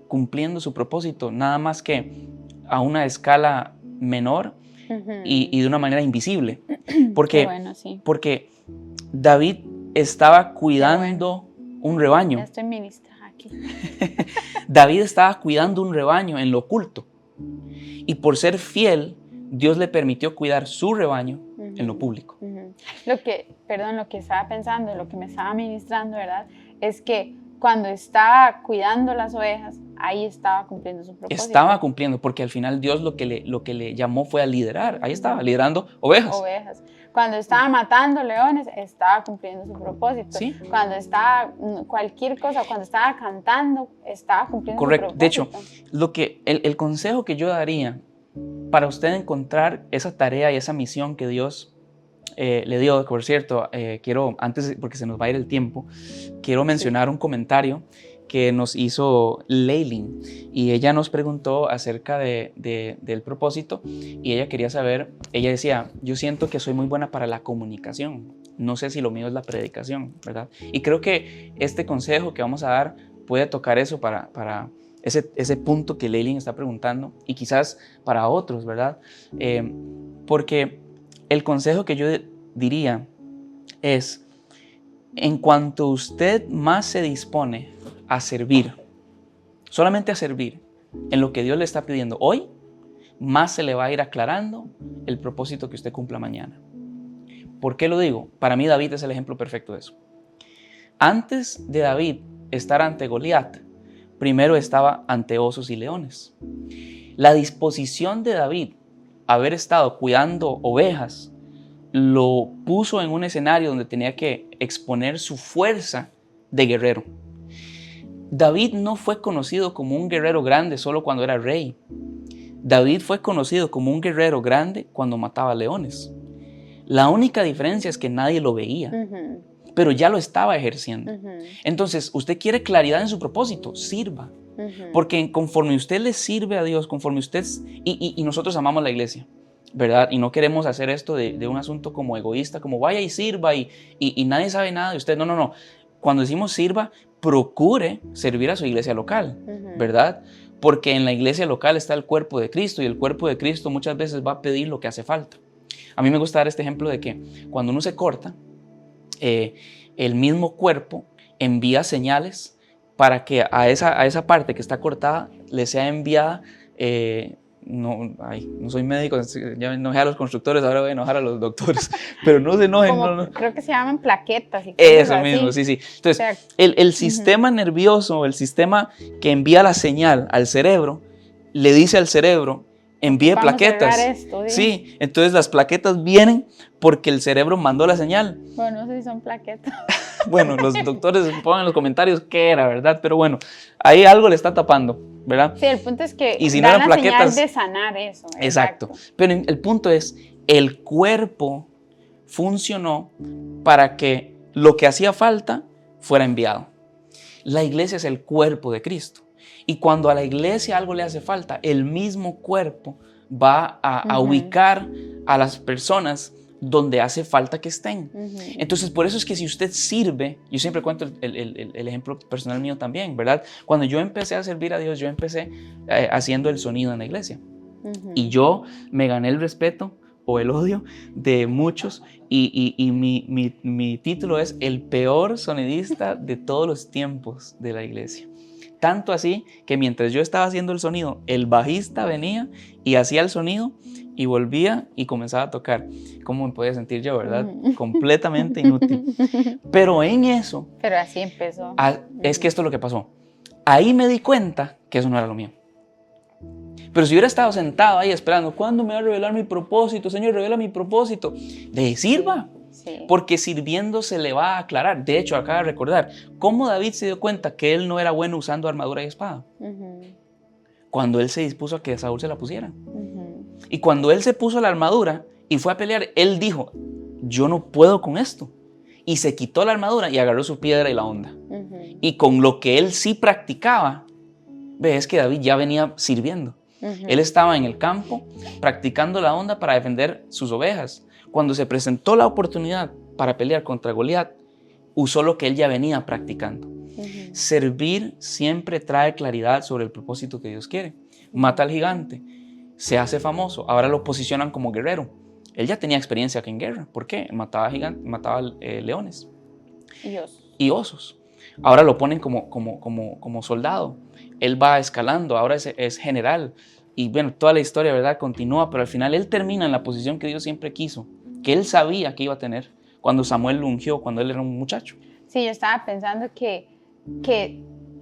cumpliendo su propósito, nada más que a una escala menor y de una manera invisible, porque David estaba cuidando un rebaño. Ya estoy ministrada aquí. David estaba cuidando un rebaño en lo oculto. Y por ser fiel, Dios le permitió cuidar su rebaño en lo público. Lo que estaba pensando, lo que me estaba ministrando, ¿verdad? Es que cuando estaba cuidando las ovejas, ahí estaba cumpliendo su propósito. Estaba cumpliendo, porque al final Dios lo que le llamó fue a liderar. Ahí estaba, liderando ovejas. Cuando estaba matando leones, estaba cumpliendo su propósito. ¿Sí? Cuando estaba cualquier cosa, cuando estaba cantando, estaba cumpliendo su propósito. De hecho, el consejo que yo daría para usted encontrar esa tarea y esa misión que Dios le dio, por cierto, quiero, antes, porque se nos va a ir el tiempo, quiero mencionar un comentario que nos hizo Leilin, y ella nos preguntó acerca del propósito, y ella quería saber, ella decía, yo siento que soy muy buena para la comunicación, no sé si lo mío es la predicación, ¿verdad? Y creo que este consejo que vamos a dar puede tocar eso para ese punto que Leilin está preguntando, y quizás para otros, ¿verdad? Porque el consejo que yo diría es, en cuanto usted más se dispone a servir, solamente a servir en lo que Dios le está pidiendo hoy, más se le va a ir aclarando el propósito que usted cumpla mañana. ¿Por qué lo digo? Para mí David es el ejemplo perfecto de eso. Antes de David estar ante Goliat, primero estaba ante osos y leones. La disposición de David, haber estado cuidando ovejas, lo puso en un escenario donde tenía que exponer su fuerza de guerrero. David no fue conocido como un guerrero grande solo cuando era rey. David fue conocido como un guerrero grande cuando mataba leones. La única diferencia es que nadie lo veía, pero ya lo estaba ejerciendo. Entonces, usted quiere claridad en su propósito, sirva. Porque conforme usted le sirve a Dios, conforme usted, y nosotros amamos la iglesia, ¿verdad? Y no queremos hacer esto de un asunto como egoísta, como vaya y sirva y nadie sabe nada de usted. No. Cuando decimos sirva, procure servir a su iglesia local, ¿verdad? Porque en la iglesia local está el cuerpo de Cristo y el cuerpo de Cristo muchas veces va a pedir lo que hace falta. A mí me gusta dar este ejemplo de que cuando uno se corta, el mismo cuerpo envía señales para que a esa parte que está cortada le sea enviada, no soy médico, ya me enojé a los constructores, ahora voy a enojar a los doctores, pero no se enojen. No. Creo que se llaman plaquetas. Y eso mismo, sí. Entonces, o sea, el sistema nervioso, el sistema que envía la señal al cerebro, le dice al cerebro, envíe plaquetas. Sí, entonces las plaquetas vienen porque el cerebro mandó la señal. Bueno, no sé si son plaquetas. Bueno, los doctores pongan en los comentarios qué era, ¿verdad? Pero bueno, ahí algo le está tapando, ¿verdad? Sí, el punto es que y si no eran plaquetas, señal de sanar eso. Exacto. Pero el punto es, el cuerpo funcionó para que lo que hacía falta fuera enviado. La iglesia es el cuerpo de Cristo. Y cuando a la iglesia algo le hace falta, el mismo cuerpo va a ubicar a las personas donde hace falta que estén. Entonces, por eso es que si usted sirve, yo siempre cuento el ejemplo personal mío también, ¿verdad? Cuando yo empecé a servir a Dios, yo empecé haciendo el sonido en la iglesia. Y yo me gané el respeto o el odio de muchos y mi título es el peor sonidista de todos los tiempos de la iglesia. Tanto así que mientras yo estaba haciendo el sonido, el bajista venía y hacía el sonido y volvía y comenzaba a tocar. ¿Cómo me podía sentir yo, verdad? Completamente inútil. Pero en eso... Pero así empezó. Es que esto es lo que pasó. Ahí me di cuenta que eso no era lo mío. Pero si hubiera estado sentado ahí esperando, ¿cuándo me va a revelar mi propósito? Señor, revela mi propósito. De sirva. Sí. Porque sirviendo se le va a aclarar. De hecho, acaba de recordar cómo David se dio cuenta que él no era bueno usando armadura y espada. Cuando él se dispuso a que Saúl se la pusiera. Y cuando él se puso la armadura y fue a pelear, él dijo, yo no puedo con esto. Y se quitó la armadura y agarró su piedra y la honda. Y con lo que él sí practicaba, ves que David ya venía sirviendo. Él estaba en el campo practicando la honda para defender sus ovejas. Cuando se presentó la oportunidad para pelear contra Goliat, usó lo que él ya venía practicando. Servir siempre trae claridad sobre el propósito que Dios quiere. Mata al gigante, se hace famoso, ahora lo posicionan como guerrero. Él ya tenía experiencia aquí en guerra. ¿Por qué? Mataba leones y osos. Ahora lo ponen como soldado. Él va escalando, ahora es general. Y bueno, toda la historia, ¿verdad?, continúa, pero al final él termina en la posición que Dios siempre quiso, que él sabía que iba a tener cuando Samuel lo ungió, cuando él era un muchacho. Sí, yo estaba pensando que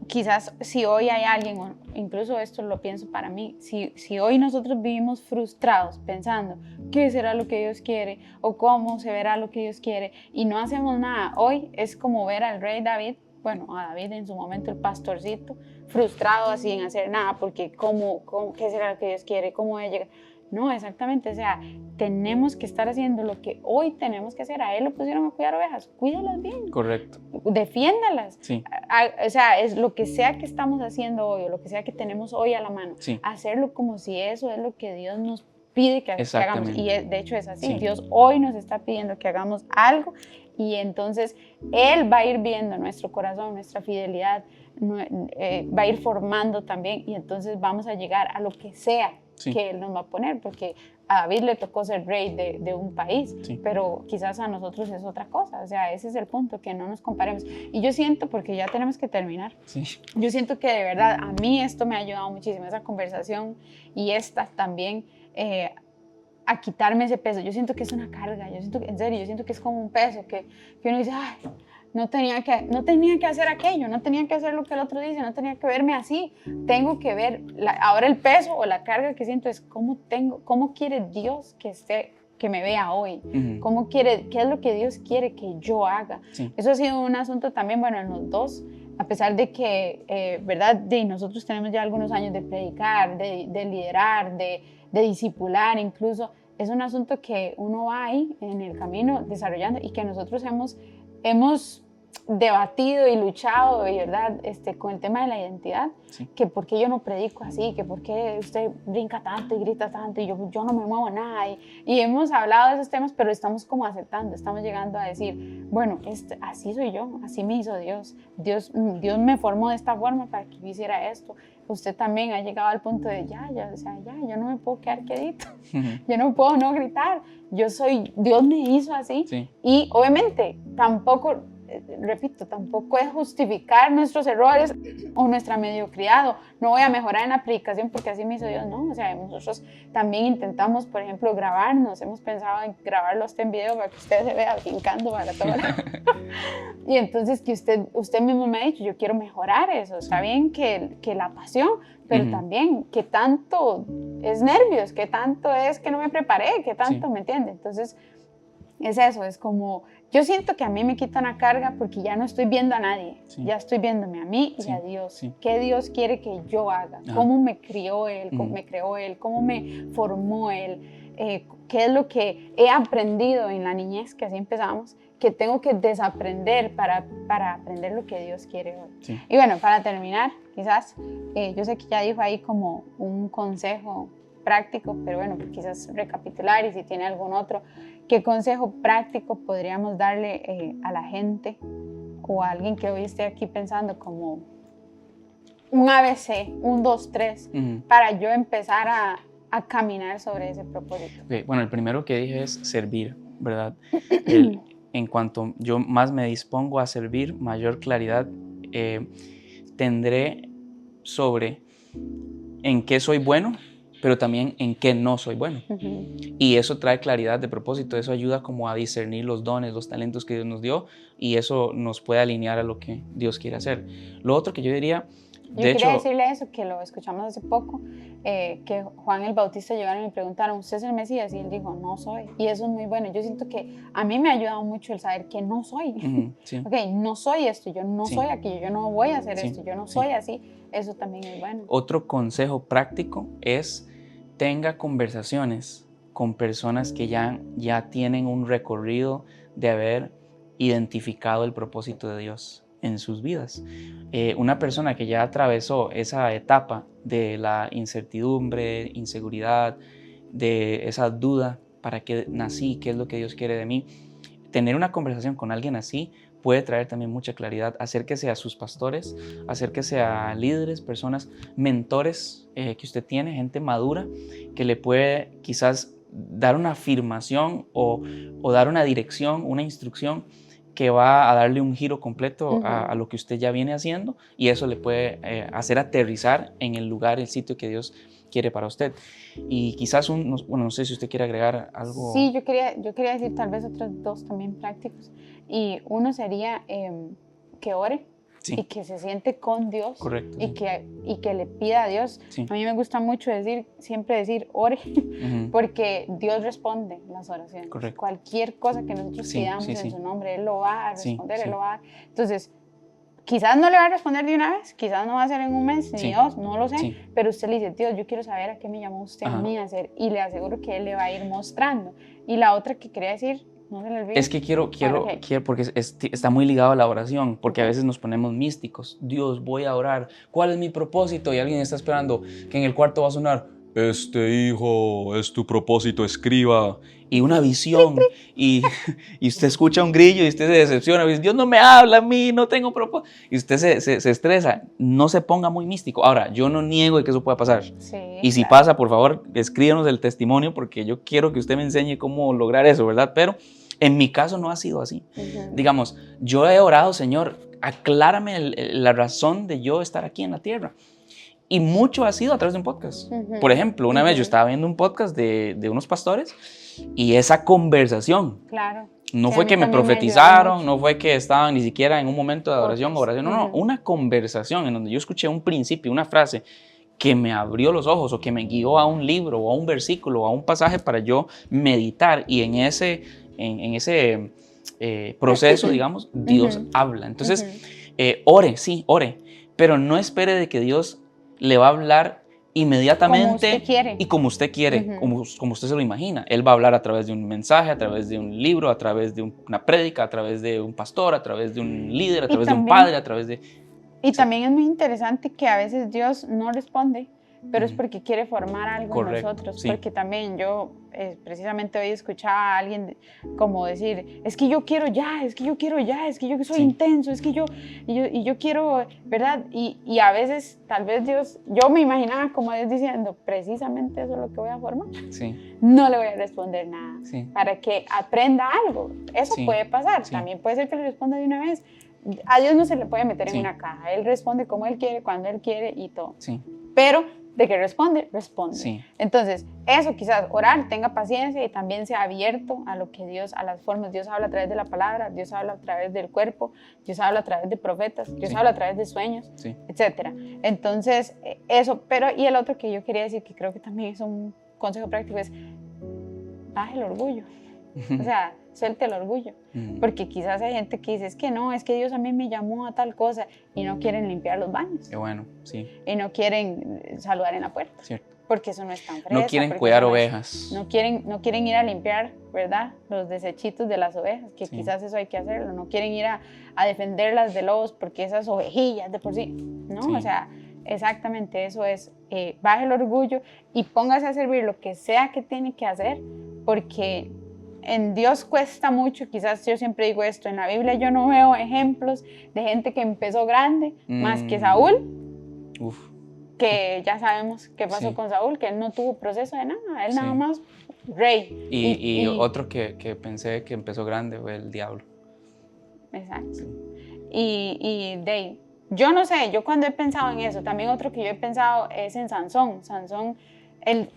quizás si hoy hay alguien, o incluso esto lo pienso para mí, si hoy nosotros vivimos frustrados pensando qué será lo que Dios quiere o cómo se verá lo que Dios quiere y no hacemos nada, hoy es como ver al rey David, bueno, a David en su momento el pastorcito, frustrado así en hacer nada porque ¿qué será lo que Dios quiere? ¿Cómo voy a llegar? No, exactamente, o sea, tenemos que estar haciendo lo que hoy tenemos que hacer. A él lo pusieron a cuidar ovejas, cuídalas bien. Correcto. Defiéndalas. Sí. O sea, es lo que sea que estamos haciendo hoy o lo que sea que tenemos hoy a la mano. Sí. Hacerlo como si eso es lo que Dios nos pide que hagamos. Y de hecho es así. Sí. Dios hoy nos está pidiendo que hagamos algo y entonces Él va a ir viendo nuestro corazón, nuestra fidelidad, va a ir formando también y entonces vamos a llegar a lo que sea que Él nos va a poner, porque a David le tocó ser rey de un país, pero quizás a nosotros es otra cosa, o sea, ese es el punto, que no nos comparemos. Y yo siento, porque ya tenemos que terminar, yo siento que de verdad a mí esto me ha ayudado muchísimo, esa conversación y esta también, a quitarme ese peso. Yo siento que es una carga, yo siento que, en serio, yo siento que es como un peso, que uno dice, ay, no tenía que hacer aquello, no tenía que hacer lo que el otro dice, no tenía que verme así. Tengo que ver, ahora el peso o la carga que siento es cómo quiere Dios que me vea hoy, qué es lo que Dios quiere que yo haga. Eso ha sido un asunto también, bueno, en los dos, a pesar de que, ¿verdad? Nosotros tenemos ya algunos años de predicar, de liderar, de discipular incluso, es un asunto que uno va ahí en el camino desarrollando y que nosotros hemos debatido y luchado, ¿verdad? Con el tema de la identidad, que por qué yo no predico así, que por qué usted brinca tanto y grita tanto y yo no me muevo nada, y hemos hablado de esos temas, pero estamos como aceptando, estamos llegando a decir, bueno, así soy yo, así me hizo Dios me formó de esta forma para que yo hiciera esto. Usted también ha llegado al punto de yo no me puedo quedar quedito, yo no puedo no gritar, Dios me hizo así, y obviamente tampoco repito, tampoco es justificar nuestros errores o nuestra mediocridad, no voy a mejorar en la predicación porque así me hizo Dios, no, o sea, nosotros también intentamos, por ejemplo, grabarnos, hemos pensado en grabarlo hasta en video para que usted se vea brincando para todo lado. Y entonces que usted mismo me ha dicho, yo quiero mejorar eso, está bien que la pasión, pero también que tanto es nervios, que tanto es que no me preparé, que tanto, ¿me entiende? Entonces, es eso, es como, yo siento que a mí me quita una carga porque ya no estoy viendo a nadie, ya estoy viéndome a mí y a Dios. ¿Qué Dios quiere que yo haga? ¿Cómo me crió Él? ¿Cómo me creó Él? ¿Cómo me formó Él? ¿Qué es lo que he aprendido en la niñez, que así empezamos, que tengo que desaprender para aprender lo que Dios quiere hoy? Sí. Y bueno, para terminar, quizás, yo sé que ya dijo ahí como un consejo práctico, pero bueno, quizás recapitular y si tiene algún otro, ¿qué consejo práctico podríamos darle a la gente o a alguien que hoy esté aquí pensando como un ABC, un 2, 3, para yo empezar a caminar sobre ese propósito? Okay. Bueno, el primero que dije es servir, ¿verdad? En cuanto yo más me dispongo a servir, mayor claridad tendré sobre en qué soy bueno, pero también en qué no soy bueno. Y eso trae claridad de propósito, eso ayuda como a discernir los dones, los talentos que Dios nos dio, y eso nos puede alinear a lo que Dios quiere hacer. Lo otro que yo diría... Yo quería decirle eso, que lo escuchamos hace poco, que Juan el Bautista llegaron y me preguntaron, ¿usted es el Mesías? Y él dijo, no soy. Y eso es muy bueno. Yo siento que a mí me ha ayudado mucho el saber que no soy. Sí. Ok, no soy esto, yo no soy aquello, yo no voy a hacer esto, yo no soy así. Eso también es bueno. Otro consejo práctico es tenga conversaciones con personas que ya tienen un recorrido de haber identificado el propósito de Dios en sus vidas. Una persona que ya atravesó esa etapa de la incertidumbre, inseguridad, de esa duda, ¿para qué nací? ¿Qué es lo que Dios quiere de mí? Tener una conversación con alguien así puede traer también mucha claridad. Acérquese a sus pastores, acérquese a líderes, personas, mentores que usted tiene, gente madura, que le puede quizás dar una afirmación o dar una dirección, una instrucción que va a darle un giro completo a lo que usted ya viene haciendo, y eso le puede hacer aterrizar en el lugar, el sitio que Dios quiere para usted. Y quizás no sé si usted quiere agregar algo. Sí, yo quería decir tal vez otros 2 también prácticos. Y uno sería que ore, y que se siente con Dios. Correcto, y que le pida a Dios. A mí me gusta mucho siempre decir ore, porque Dios responde las oraciones. Correcto. Cualquier cosa que nosotros pidamos en su nombre, Él lo va a responder, Él lo va a dar. Entonces, quizás no le va a responder de una vez, quizás no va a ser en un mes ni 2, no lo sé, pero usted le dice, Dios, yo quiero saber a qué me llamó usted a mí a hacer, y le aseguro que Él le va a ir mostrando. Y la otra que quería decir, no se le olvide. Es que quiero porque está muy ligado a la oración, porque a veces nos ponemos místicos. Dios, voy a orar, ¿cuál es mi propósito? Y alguien está esperando que en el cuarto va a sonar, este hijo es tu propósito, escriba. Y una visión, y usted escucha un grillo y usted se decepciona, dice, Dios no me habla a mí, no tengo propósito. Y usted se estresa. No se ponga muy místico. Ahora, yo no niego de que eso pueda pasar. Sí, y si pasa, por favor, escríbanos el testimonio, porque yo quiero que usted me enseñe cómo lograr eso, ¿verdad? Pero en mi caso no ha sido así. Digamos, yo he orado, Señor, aclárame la razón de yo estar aquí en la tierra. Y mucho ha sido a través de un podcast. Por ejemplo, una vez yo estaba viendo un podcast de unos pastores, y esa conversación, no fue que me profetizaron, no fue que estaban ni siquiera en un momento de adoración, no, una conversación en donde yo escuché un principio, una frase que me abrió los ojos o que me guió a un libro o a un versículo o a un pasaje para yo meditar, y en ese proceso, digamos, Dios habla. Entonces, ore, pero no espere de que Dios le va a hablar inmediatamente como usted quiere, como usted se lo imagina. Él va a hablar a través de un mensaje, a través de un libro, a través de una prédica, a través de un pastor, a través de un líder, a través de un padre, a través de... Y también es muy interesante que a veces Dios no responde, pero es porque quiere formar algo en nosotros. Porque también yo precisamente hoy escuchaba a alguien como decir, es que yo quiero ya, es que yo quiero ya, es que yo soy intenso, es que yo quiero, ¿verdad? Y a veces tal vez Dios, yo me imaginaba como Dios diciendo, precisamente eso es lo que voy a formar. Sí. No le voy a responder nada, Sí. para que aprenda algo. Eso puede pasar, también puede ser que le responda de una vez. A Dios no se le puede meter en una caja, Él responde como Él quiere, cuando Él quiere y todo. Sí. Pero de que responde, responde. Sí. Entonces, eso quizás, orar, tenga paciencia y también sea abierto a lo que Dios, a las formas. Dios habla a través de la palabra, Dios habla a través del cuerpo, Dios habla a través de profetas, Dios habla a través de sueños, etc. Entonces, eso, pero y el otro que yo quería decir, que creo que también es un consejo práctico, es baje el orgullo. O sea, suelte el orgullo. Porque quizás hay gente que dice, es que no, es que Dios a mí me llamó a tal cosa y no quieren limpiar los baños. Qué bueno, sí. Y no quieren saludar en la puerta. Cierto. Porque eso no es tan fresa. No quieren cuidar ovejas. No quieren ir a limpiar, ¿verdad? Los desechitos de las ovejas, que quizás eso hay que hacerlo. No quieren ir a defenderlas de lobos porque esas ovejillas de por sí, ¿no? O sea, exactamente eso es. Baje el orgullo y póngase a servir lo que sea que tiene que hacer, porque en Dios cuesta mucho. Quizás yo siempre digo esto, en la Biblia yo no veo ejemplos de gente que empezó grande, más que Saúl, que ya sabemos qué pasó con Saúl, que él no tuvo proceso de nada, él nada más rey. Y otro que pensé que empezó grande fue el diablo. Exacto. Yo no sé, yo cuando he pensado en eso, también otro que yo he pensado es en Sansón. Sansón, él,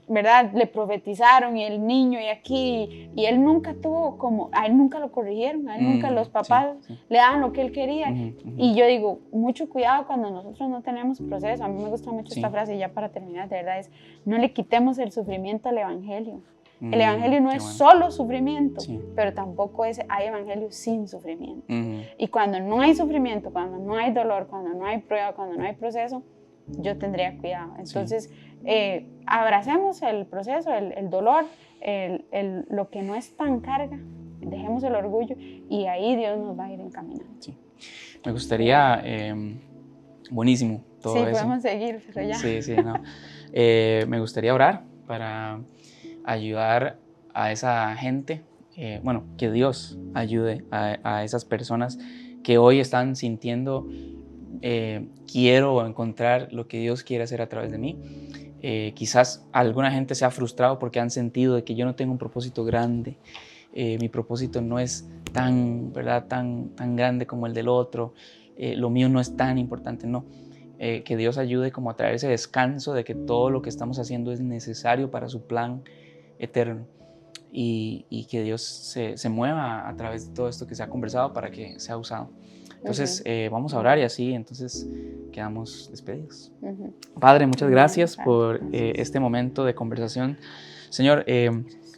¿verdad? Le profetizaron y el niño y aquí, y él nunca tuvo como, a él nunca lo corrigieron, a él nunca los papás le daban lo que él quería. Y yo digo, mucho cuidado cuando nosotros no tenemos proceso. A mí me gusta mucho esta frase, y ya para terminar, de verdad, es no le quitemos el sufrimiento al evangelio. El evangelio no es solo sufrimiento, pero tampoco hay evangelio sin sufrimiento. Y cuando no hay sufrimiento, cuando no hay dolor, cuando no hay prueba, cuando no hay proceso, yo tendría cuidado. Entonces, abracemos el proceso, el dolor, lo que no es tan carga, dejemos el orgullo y ahí Dios nos va a ir encaminando. Sí. Me gustaría, buenísimo todo eso. Sí, podemos seguir, pero ya. Sí, no. Me gustaría orar para ayudar a esa gente, que Dios ayude a esas personas que hoy están sintiendo, quiero encontrar lo que Dios quiere hacer a través de mí. Quizás alguna gente se ha frustrado porque han sentido de que yo no tengo un propósito grande, mi propósito no es tan grande como el del otro, lo mío no es tan importante, no. Que Dios ayude como a traer ese descanso de que todo lo que estamos haciendo es necesario para su plan eterno, y que Dios se mueva a través de todo esto que se ha conversado para que sea usado. Entonces vamos a orar y así entonces quedamos despedidos. Padre, muchas gracias por este momento de conversación. Señor,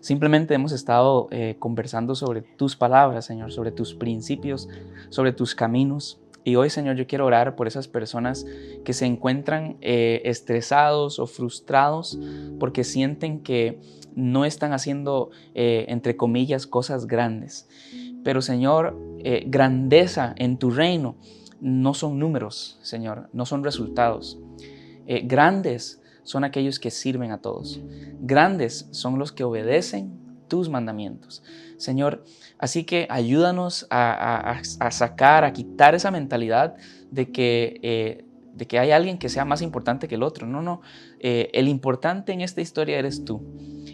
simplemente hemos estado conversando sobre tus palabras, Señor, sobre tus principios, sobre tus caminos. Y hoy, Señor, yo quiero orar por esas personas que se encuentran estresados o frustrados porque sienten que no están haciendo, entre comillas, cosas grandes. Pero, Señor, grandeza en tu reino no son números, Señor, no son resultados. Grandes son aquellos que sirven a todos. Grandes son los que obedecen tus mandamientos. Señor, así que ayúdanos a quitar esa mentalidad de que hay alguien que sea más importante que el otro. No, el importante en esta historia eres tú.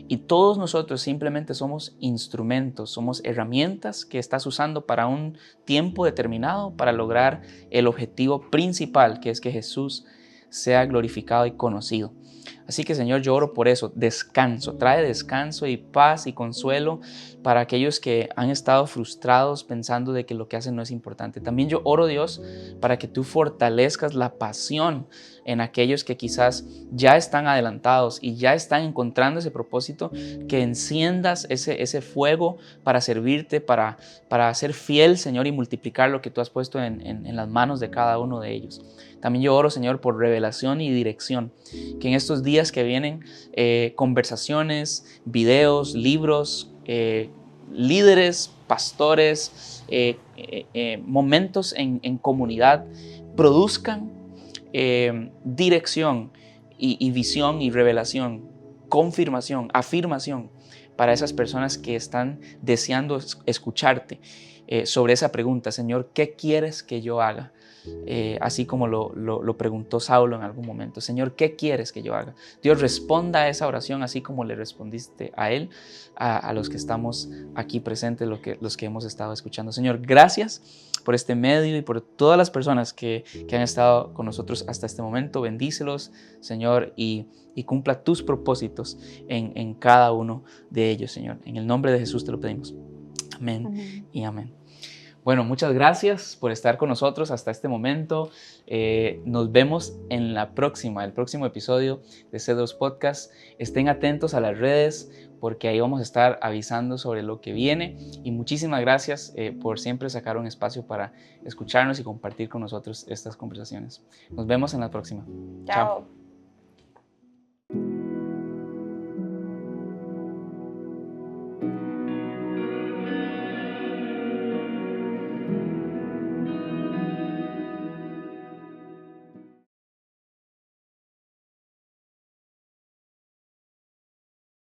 Y todos nosotros simplemente somos instrumentos, somos herramientas que estás usando para un tiempo determinado para lograr el objetivo principal, que es que Jesús sea glorificado y conocido. Así que, Señor, yo oro por eso, descanso, trae descanso y paz y consuelo para aquellos que han estado frustrados pensando de que lo que hacen no es importante. También yo oro, Dios, para que tú fortalezcas la pasión en aquellos que quizás ya están adelantados y ya están encontrando ese propósito, que enciendas ese fuego para servirte, para ser fiel, Señor, y multiplicar lo que tú has puesto en las manos de cada uno de ellos. También yo oro, Señor, por revelación y dirección, que en estos días que vienen, conversaciones, videos, libros, líderes, pastores, momentos en comunidad produzcan dirección y visión y revelación, confirmación, afirmación para esas personas que están deseando escucharte sobre esa pregunta, Señor, ¿qué quieres que yo haga? Así como lo preguntó Saulo en algún momento. Señor, ¿qué quieres que yo haga? Dios, responda a esa oración así como le respondiste a él, a los que estamos aquí presentes, los que hemos estado escuchando. Señor, gracias por este medio y por todas las personas que han estado con nosotros hasta este momento. Bendícelos, Señor, y cumpla tus propósitos en cada uno de ellos, Señor. En el nombre de Jesús te lo pedimos. Amén, amén. Y amén. Bueno, muchas gracias por estar con nosotros hasta este momento. Nos vemos en el próximo episodio de C2 Podcast. Estén atentos a las redes porque ahí vamos a estar avisando sobre lo que viene. Y muchísimas gracias por siempre sacar un espacio para escucharnos y compartir con nosotros estas conversaciones. Nos vemos en la próxima. Chao.